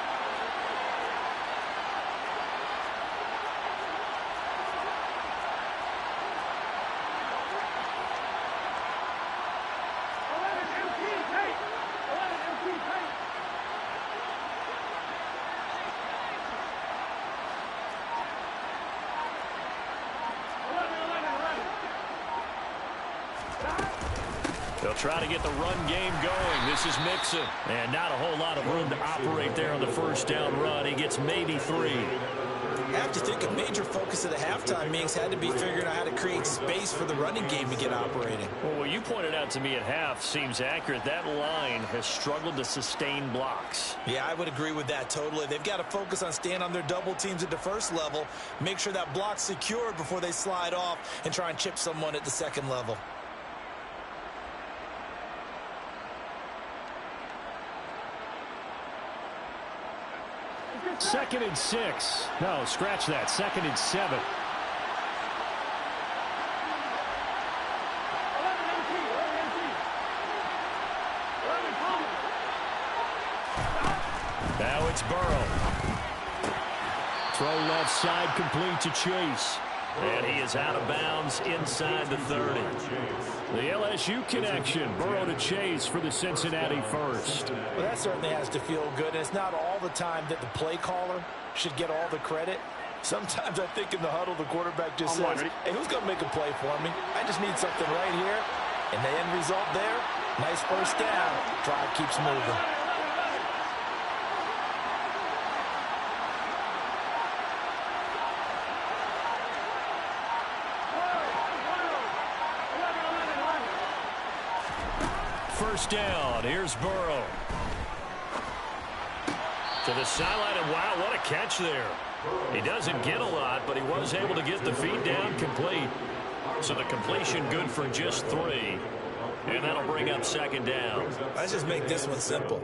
They'll try to get the run game going. This is Mixon. And not a whole lot of room to operate there on the first down run. He gets maybe 3. I have to think a major focus of the halftime meetings had to be figuring out how to create space for the running game to get operating. Well, what you pointed out to me at half seems accurate. That line has struggled to sustain blocks. Yeah, I would agree with that totally. They've got to focus on staying on their double teams at the first level, make sure that block's secured before they slide off and try and chip someone at the second level. Second and 6. No, scratch that. Second and 7. Now it's Burrow. Throw left side, complete to Chase. And he is out of bounds inside the 30. The LSU connection. Burrow to Chase for the Cincinnati first. Well, that certainly has to feel good. And it's not all the time that the play caller should get all the credit. Sometimes I think in the huddle, the quarterback just says, hey, who's going to make a play for me? I just need something right here. And the end result there, nice first down. Drive keeps moving. First down. Here's Burrow. To the sideline, and wow, what a catch there. He doesn't get a lot, but he was able to get the feet down complete. So the completion good for just 3. And that'll bring up second down. Let's just make this one simple.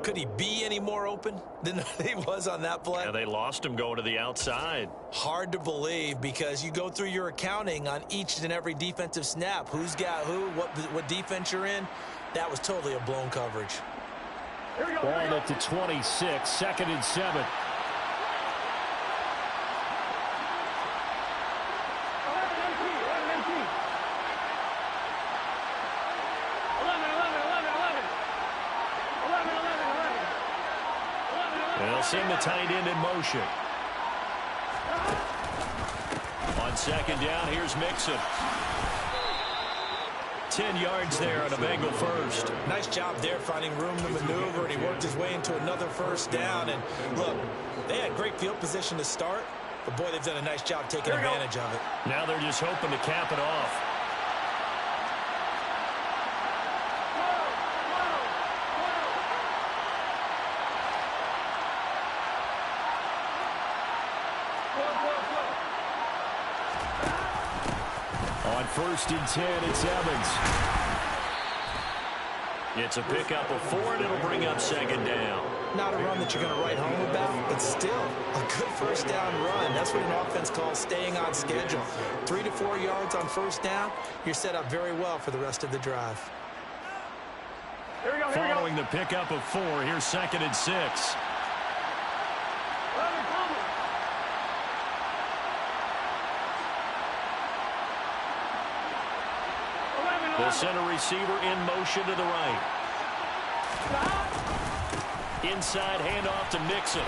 Could he be any more open than he was on that play? Yeah, they lost him going to the outside. Hard to believe because you go through your accounting on each and every defensive snap. Who's got who, what defense you're in. That was totally a blown coverage. Ball at the 26, second and 7. They'll send the tight end in motion. On second down, here's Mixon. 10 yards there on a Bengal first. Nice job there finding room to maneuver, and he worked his way into another first down. And look, they had great field position to start, but boy, they've done a nice job taking advantage of it. Now they're just hoping to cap it off. On first and 10, it's Evans. It's a pickup of 4, and it'll bring up second down. Not a run that you're going to write home about, but still a good first down run. That's what an offense calls staying on schedule. 3 to 4 yards on first down, you're set up very well for the rest of the drive. Following the pickup of 4, here's second and 6. They'll send a receiver in motion to the right. Inside handoff to Mixon.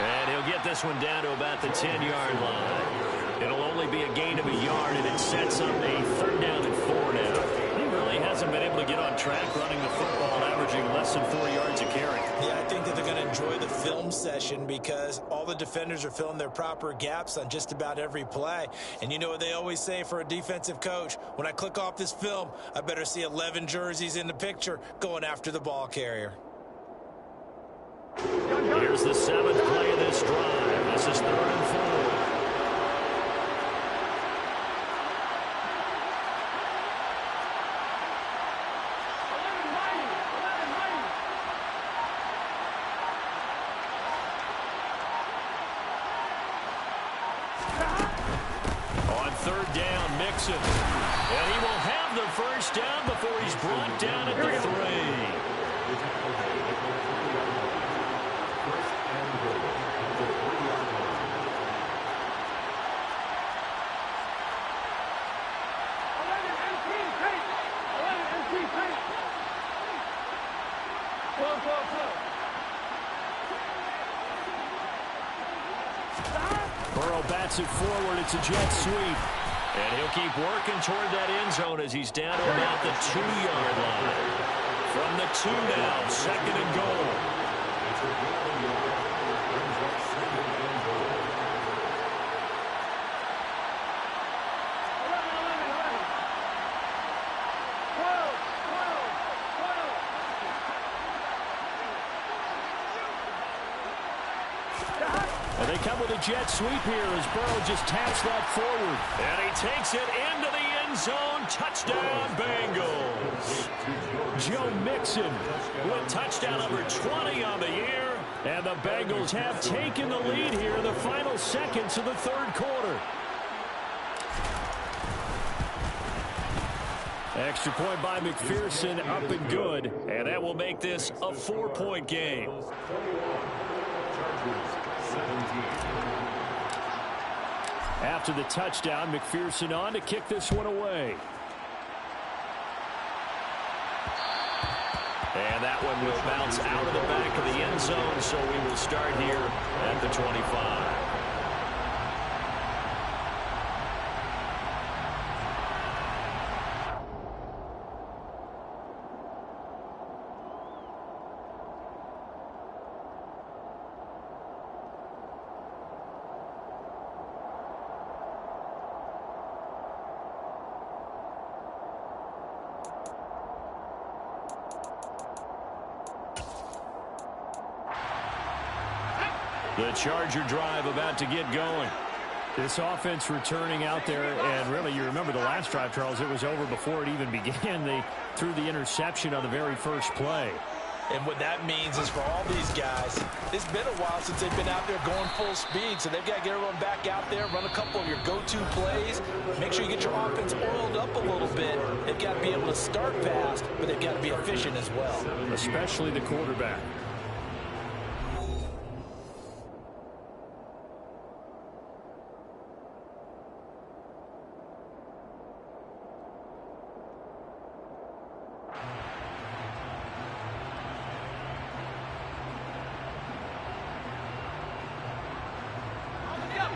And he'll get this one down to about the 10-yard line. It'll only be a gain of a yard, and it sets up a third down and 4 now. He really hasn't been able to get on track running the football, averaging less than 4 yards a carry. Yeah, I think that they're going to enjoy the film session because all the defenders are filling their proper gaps on just about every play. And you know what they always say for a defensive coach? When I click off this film, I better see 11 jerseys in the picture going after the ball carrier. Here's the 7th play of this drive. This is 3rd and 4. On 3rd down, Mixon. And he will have the first down before he's brought down at the 3. Burrow bats it forward. It's a jet sweep. And he'll keep working toward that end zone as he's down to about the 2-yard line. From the 2 now, 2nd and goal. And they come with a jet sweep here as Burrow just taps that forward. And he takes it into the end zone. Touchdown, Bengals. Joe Mixon With touchdown number 20 on the year. and the Bengals have taken the lead here in the final seconds of the third quarter. Extra point by McPherson, up and good. And that will make this a 4-point game. After the touchdown, McPherson on to kick this one away. And that one will bounce out of the back of the end zone, so we will start here at the 25. The Charger drive about to get going. This offense returning out there, and really, you remember the last drive, Charles, it was over before it even began. They threw the interception on the very first play. And what that means is for all these guys, it's been a while since they've been out there going full speed, so they've got to get everyone back out there, run a couple of your go-to plays, make sure you get your offense oiled up a little bit. They've got to be able to start fast, but they've got to be efficient as well. Especially the quarterback.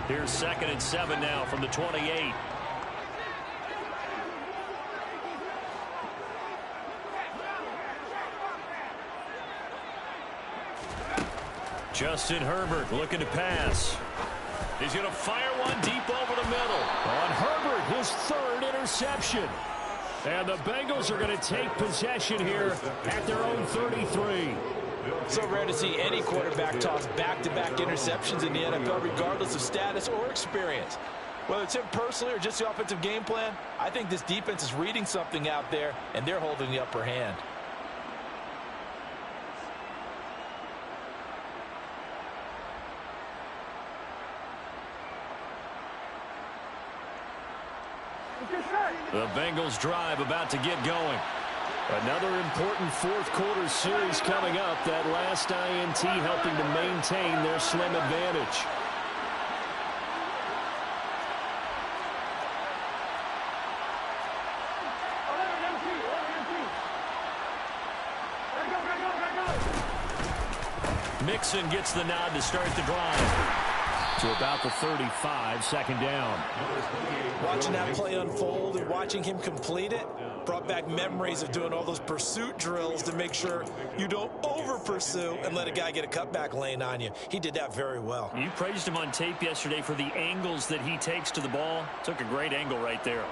Here's 2nd and 7 now from the 28. Justin Herbert looking to pass. He's going to fire one deep over the middle. On Herbert, his third interception. And the Bengals are going to take possession here at their own 33. So rare to see any quarterback toss back-to-back interceptions in the NFL, regardless of status or experience. Whether it's him personally or just the offensive game plan, I think this defense is reading something out there, and they're holding the upper hand. The Bengals drive about to get going. Another important fourth quarter series coming up. That last INT helping to maintain their slim advantage. Mixon gets the nod to start the drive. To about the 35, second down. Watching that play unfold and watching him complete it brought back memories of doing all those pursuit drills to make sure you don't over-pursue and let a guy get a cutback lane on you. He did that very well. You praised him on tape yesterday for the angles that he takes to the ball. Took a great angle right there.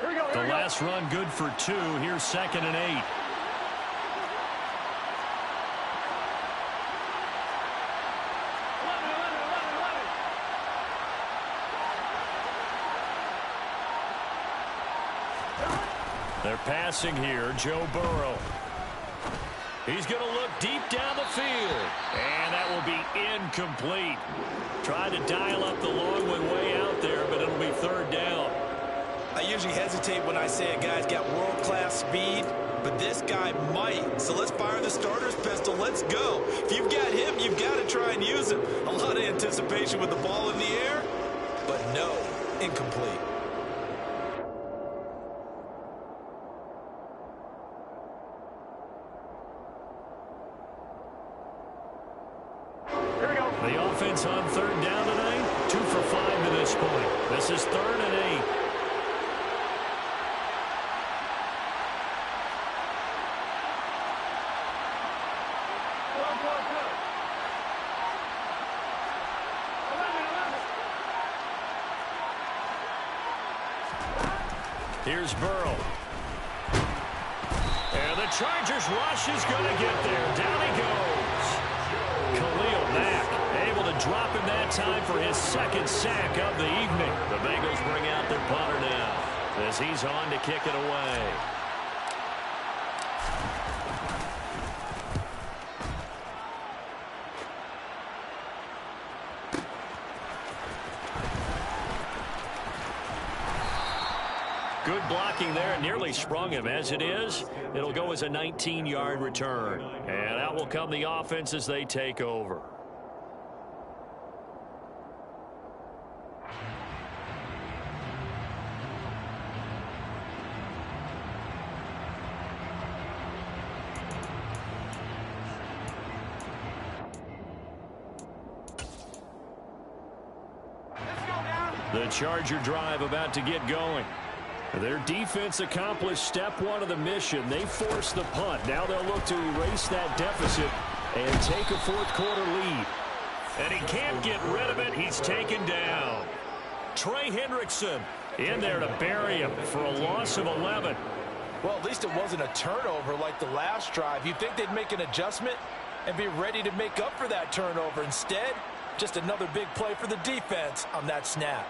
The last run good for 2. Here's 2nd and 8. They're passing here, Joe Burrow. He's going to look deep down the field. And that will be incomplete. Tried to dial up the long one way out there, but it'll be 3rd down. I usually hesitate when I say a guy's got world-class speed, but this guy might. So let's fire the starter's pistol. Let's go. If you've got him, you've got to try and use him. A lot of anticipation with the ball in the air, but no, incomplete. The offense on 3rd down tonight, 2 for 5 to this point. This is 3rd and 8. Here's Burrow. And The Chargers rush is going to get there. Down he goes. Khalil Mack able to drop him that time for his second sack of the evening. The Bengals bring out their punter now as he's on to kick it away. Good blocking there, nearly sprung him. As it is, it'll go as a 19-yard return. And out will come the offense as they take over. The Charger drive about to get going. Their defense accomplished step one of the mission. They forced the punt. Now they'll look to erase that deficit and take a fourth-quarter lead. And he can't get rid of it. He's taken down. Trey Hendrickson in there to bury him for a loss of 11. Well, at least it wasn't a turnover like the last drive. You'd think they'd make an adjustment and be ready to make up for that turnover. Instead, just another big play for the defense on that snap.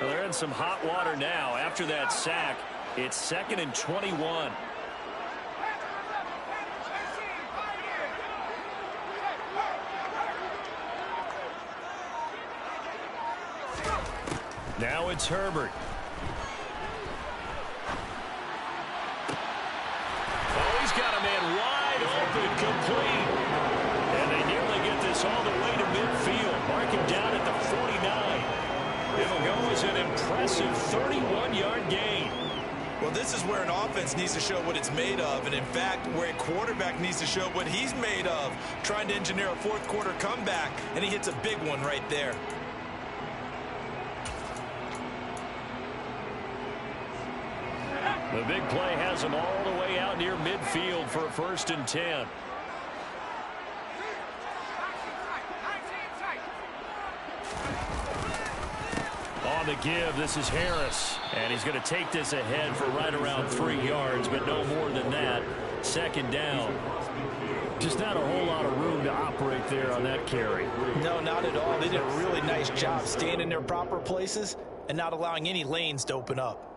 Well, they're in some hot water now. After that sack, it's 2nd and 21. Now it's Herbert. Oh, he's got a man wide open, complete. And they nearly get this all the way to midfield. Mark him down at the 49. It'll go as an impressive 31-yard gain. Well, this is where an offense needs to show what it's made of, and in fact, where a quarterback needs to show what he's made of, trying to engineer a fourth-quarter comeback, and he hits a big one right there. The big play has him all the way out near midfield for a 1st and 10. On the give, this is Harris. And he's going to take this ahead for right around 3 yards, but no more than that. 2nd down. Just not a whole lot of room to operate there on that carry. No, not at all. They did a really nice job staying in their proper places and not allowing any lanes to open up.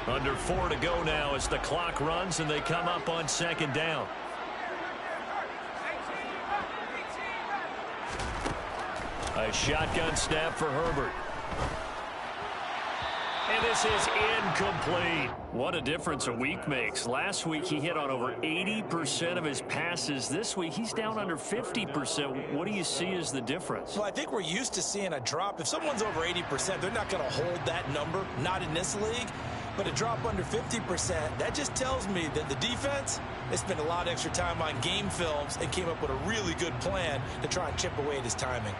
Under 4 to go now as the clock runs and they come up on 2nd down. A shotgun snap for Herbert. And this is incomplete. What a difference a week makes. Last week he hit on over 80% of his passes. This week he's down under 50%. What do you see as the difference? Well, I think we're used to seeing a drop. If someone's over 80%, they're not going to hold that number, not in this league. But a drop under 50%, that just tells me that the defense, they spent a lot of extra time on game films and came up with a really good plan to try and chip away at his timing.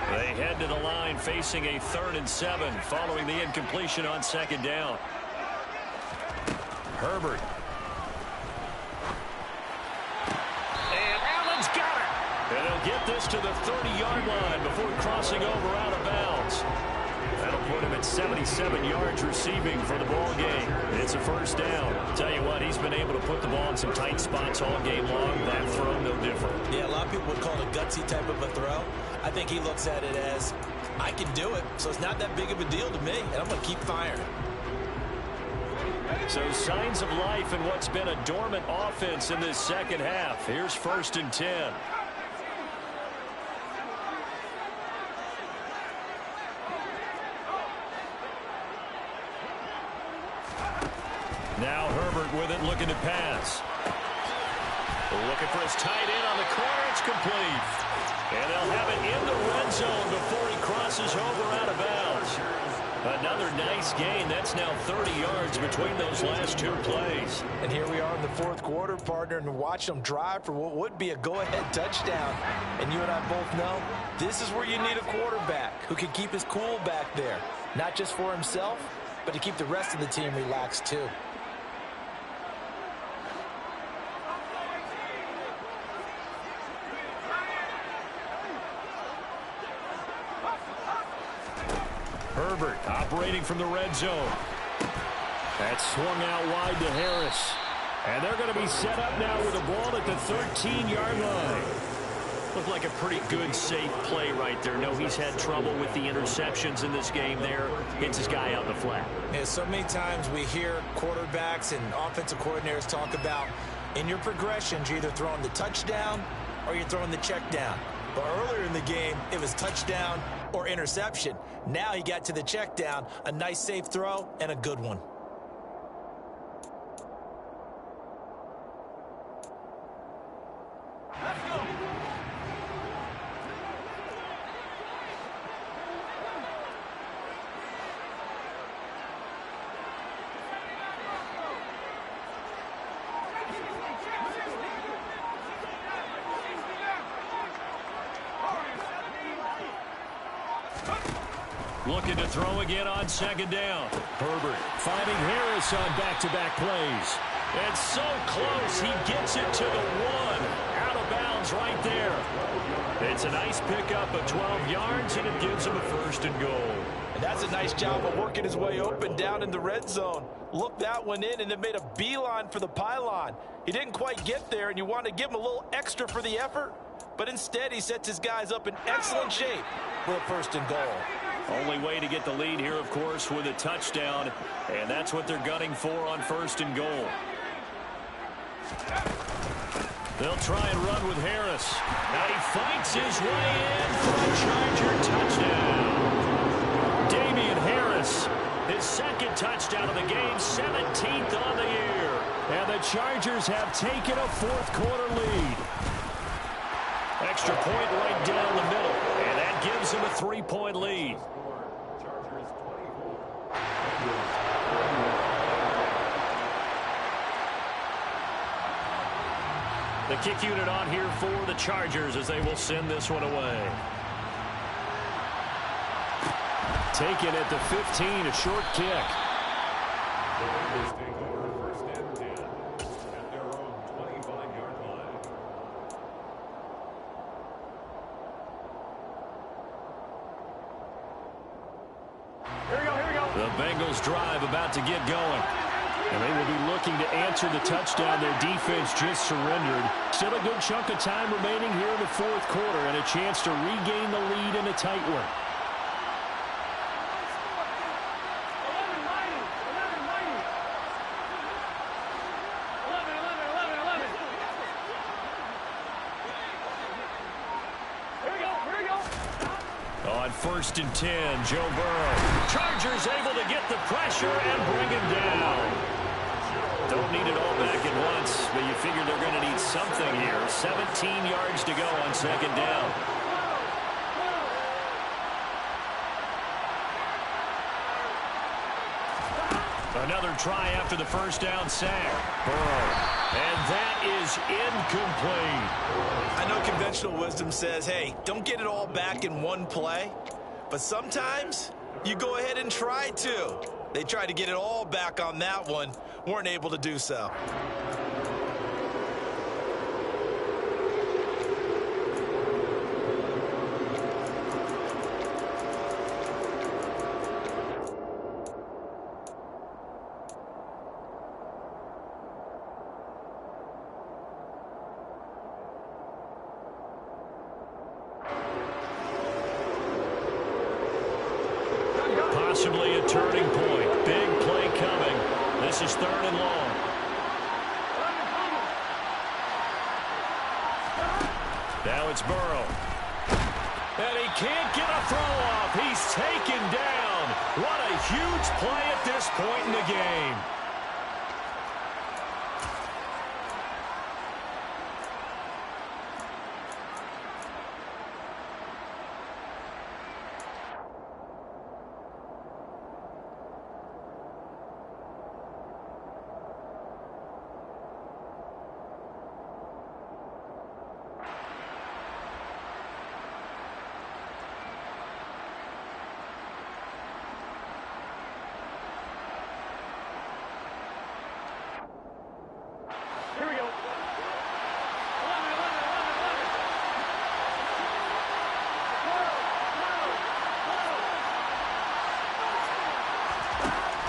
They head to the line facing a 3rd and 7 following the incompletion on 2nd down. Herbert. And he'll get this to the 30-yard line before crossing over out of bounds. That'll put him at 77 yards receiving for the ball game. It's a 1st down. Tell you what, he's been able to put the ball in some tight spots all game long. That throw, no different. Yeah, a lot of people would call it a gutsy type of a throw. I think he looks at it as, I can do it, so it's not that big of a deal to me, and I'm going to keep firing. So signs of life in what's been a dormant offense in this 2nd half. Here's 1st and 10. Now Herbert with it, looking to pass. Looking for his tight end on the corner. It's complete. And they'll have it in the red zone before he crosses over out of bounds. Another nice gain. That's now 30 yards between those last two plays. And here we are in the fourth quarter, partner, and watch them drive for what would be a go-ahead touchdown. And you and I both know this is where you need a quarterback who can keep his cool back there. Not just for himself, but to keep the rest of the team relaxed too. Herbert operating from the red zone. That's swung out wide to Harris. And they're going to be set up now with the ball at the 13-yard line. Looked like a pretty good, safe play right there. No, he's had trouble with the interceptions in this game there. Hits his guy out in the flat. Yeah, so many times we hear quarterbacks and offensive coordinators talk about in your progressions, you're either throwing the touchdown or you're throwing the check down. But earlier in the game, it was touchdown or interception. Now he got to the check down, a nice safe throw, and a good one. Let's go. Looking to throw again on second down. Herbert finding Harris on back-to-back plays. And so close, he gets it to the one. Out of bounds right there. It's a nice pickup of 12 yards, and it gives him a first and goal. And that's a nice job of working his way open down in the red zone. Looked that one in, and it made a beeline for the pylon. He didn't quite get there, and you want to give him a little extra for the effort. But instead, he sets his guys up in excellent shape for a first and goal. Only way to get the lead here, of course, with a touchdown. And that's what they're gunning for on first and goal. They'll try and run with Harris. Now he fights his way in for a Charger touchdown. Damian Harris, his second touchdown of the game, 17th on the year. And the Chargers have taken a fourth quarter lead. Extra point right down the middle. And that gives him a 3-point lead. The kick unit on here for the Chargers as they will send this one away. Taken at the 15, a short kick. The Bengals take over first and 10 at their own 25-yard line. Here we go, here we go. The Bengals drive about to get going. And they will be looking to answer the touchdown their defense just surrendered. Still a good chunk of time remaining here in the fourth quarter and a chance to regain the lead in a tight one. 11 mighty. 11. Here we go. On first and 10, Joe Burrow. Chargers able to get the pressure and bring him down. Don't need it all back at once, but you figure they're going to need something here. 17 yards to go on second down. Another try after the first down sack. Burrow. And that is incomplete. I know conventional wisdom says, hey, don't get it all back in one play. But sometimes you go ahead and try to. They tried to get it all back on that one. Weren't able to do so. Possibly a turning point. Big play coming. This is third and long. Now it's Burrow. And he can't get a throw off. He's taken down. What a huge play at this point in the game.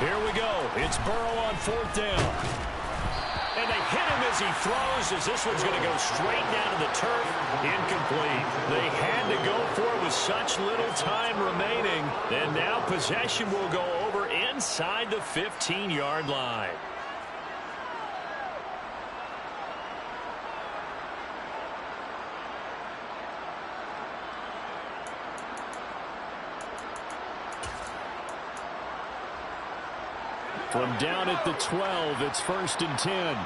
Here we go. It's Burrow on 4th down. And they hit him as he throws, as this one's going to go straight down to the turf. Incomplete. They had to go for it with such little time remaining. And now possession will go over inside the 15-yard line. From down at the 12, it's 1st and 10.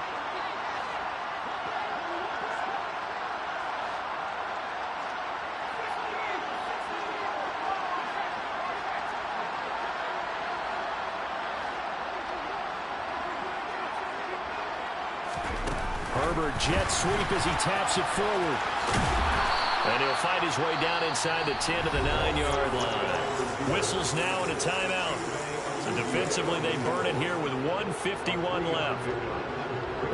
Herbert jet sweep as he taps it forward. And he'll fight his way down inside the 10 to the 9-yard line. Whistles now and a timeout. So defensively, they burn it here with 1:51 left.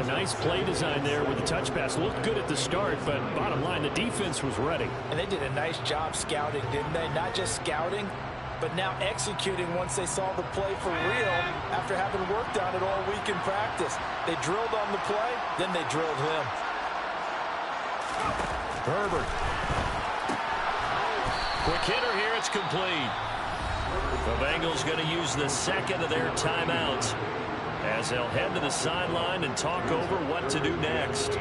A nice play design there with the touch pass. Looked good at the start, but bottom line, the defense was ready. And they did a nice job scouting, didn't they? Not just scouting, but now executing once they saw the play for real after having worked on it all week in practice. They drilled on the play, then they drilled him. Herbert. Quick hitter here, it's complete. The Bengals going to use the second of their timeouts as they'll head to the sideline and talk over what to do next.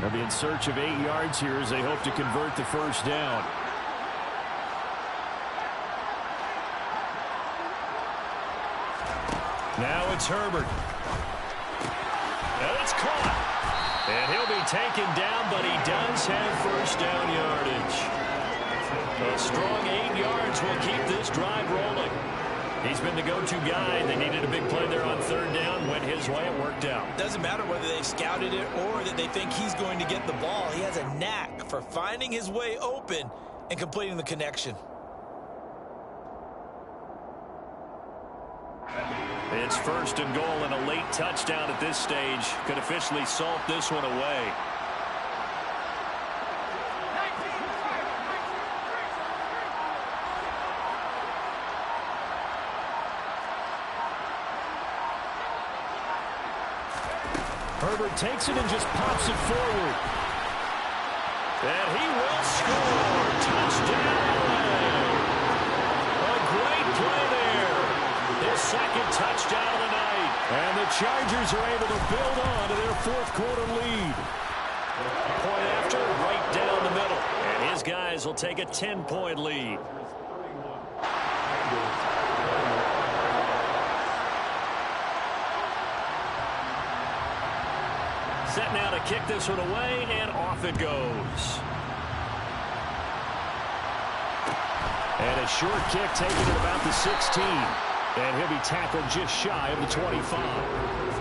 They'll be in search of 8 yards here as they hope to convert the 1st down. Now it's Herbert. And it's caught. And he'll be taken down, but he does have 1st down yardage. A strong 8 yards will keep this drive rolling. He's been the go-to guy. They needed a big play there on 3rd down. Went his way. It worked out. Doesn't matter whether they scouted it or that they think he's going to get the ball. He has a knack for finding his way open and completing the connection. It's 1st and goal and a late touchdown at this stage. Could officially salt this one away. Herbert takes it and just pops it forward. And he will score. Touchdown. A great play there. His 2nd touchdown of the night. And the Chargers are able to build on to their 4th quarter lead. Point after, right down the middle. And his guys will take a 10-point lead. Set now to kick this one away, and off it goes. And a short kick taken at about the 16. And he'll be tackled just shy of the 25.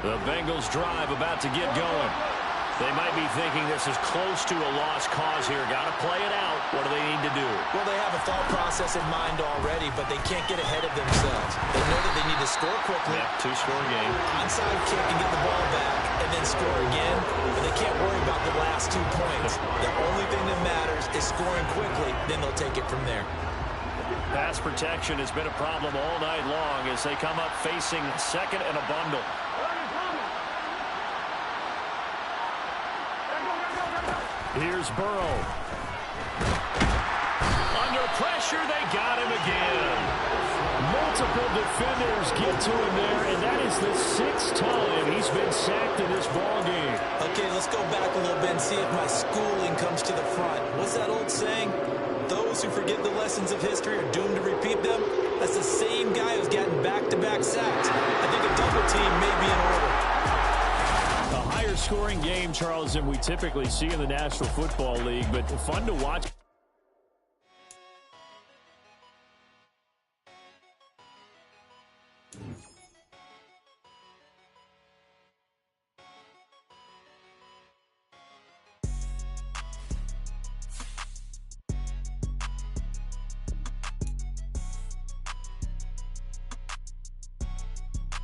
The Bengals drive about to get going. They might be thinking this is close to a lost cause here. Got to play it out. What do they need to do? Well, they have a thought process in mind already, but they can't get ahead of themselves. They know that they need to score quickly. Yeah, 2-score game. Onside kick and get the ball back, and then score again. But they can't worry about the last 2 points. The only thing that matters is scoring quickly. Then they'll take it from there. Pass protection has been a problem all night long as they come up facing 2nd and a bundle. Here's Burrow. Under pressure, they got him again. Multiple defenders get to him there, and that is the 6th time he's been sacked in this ball game. Okay, let's go back a little bit and see if my schooling comes to the front. What's that old saying? Those who forget the lessons of history are doomed to repeat them. That's the same guy who's gotten back-to-back sacks. I think a double team may be in order. A higher higher scoring game, Charles, than we typically see in the National Football League, but fun to watch.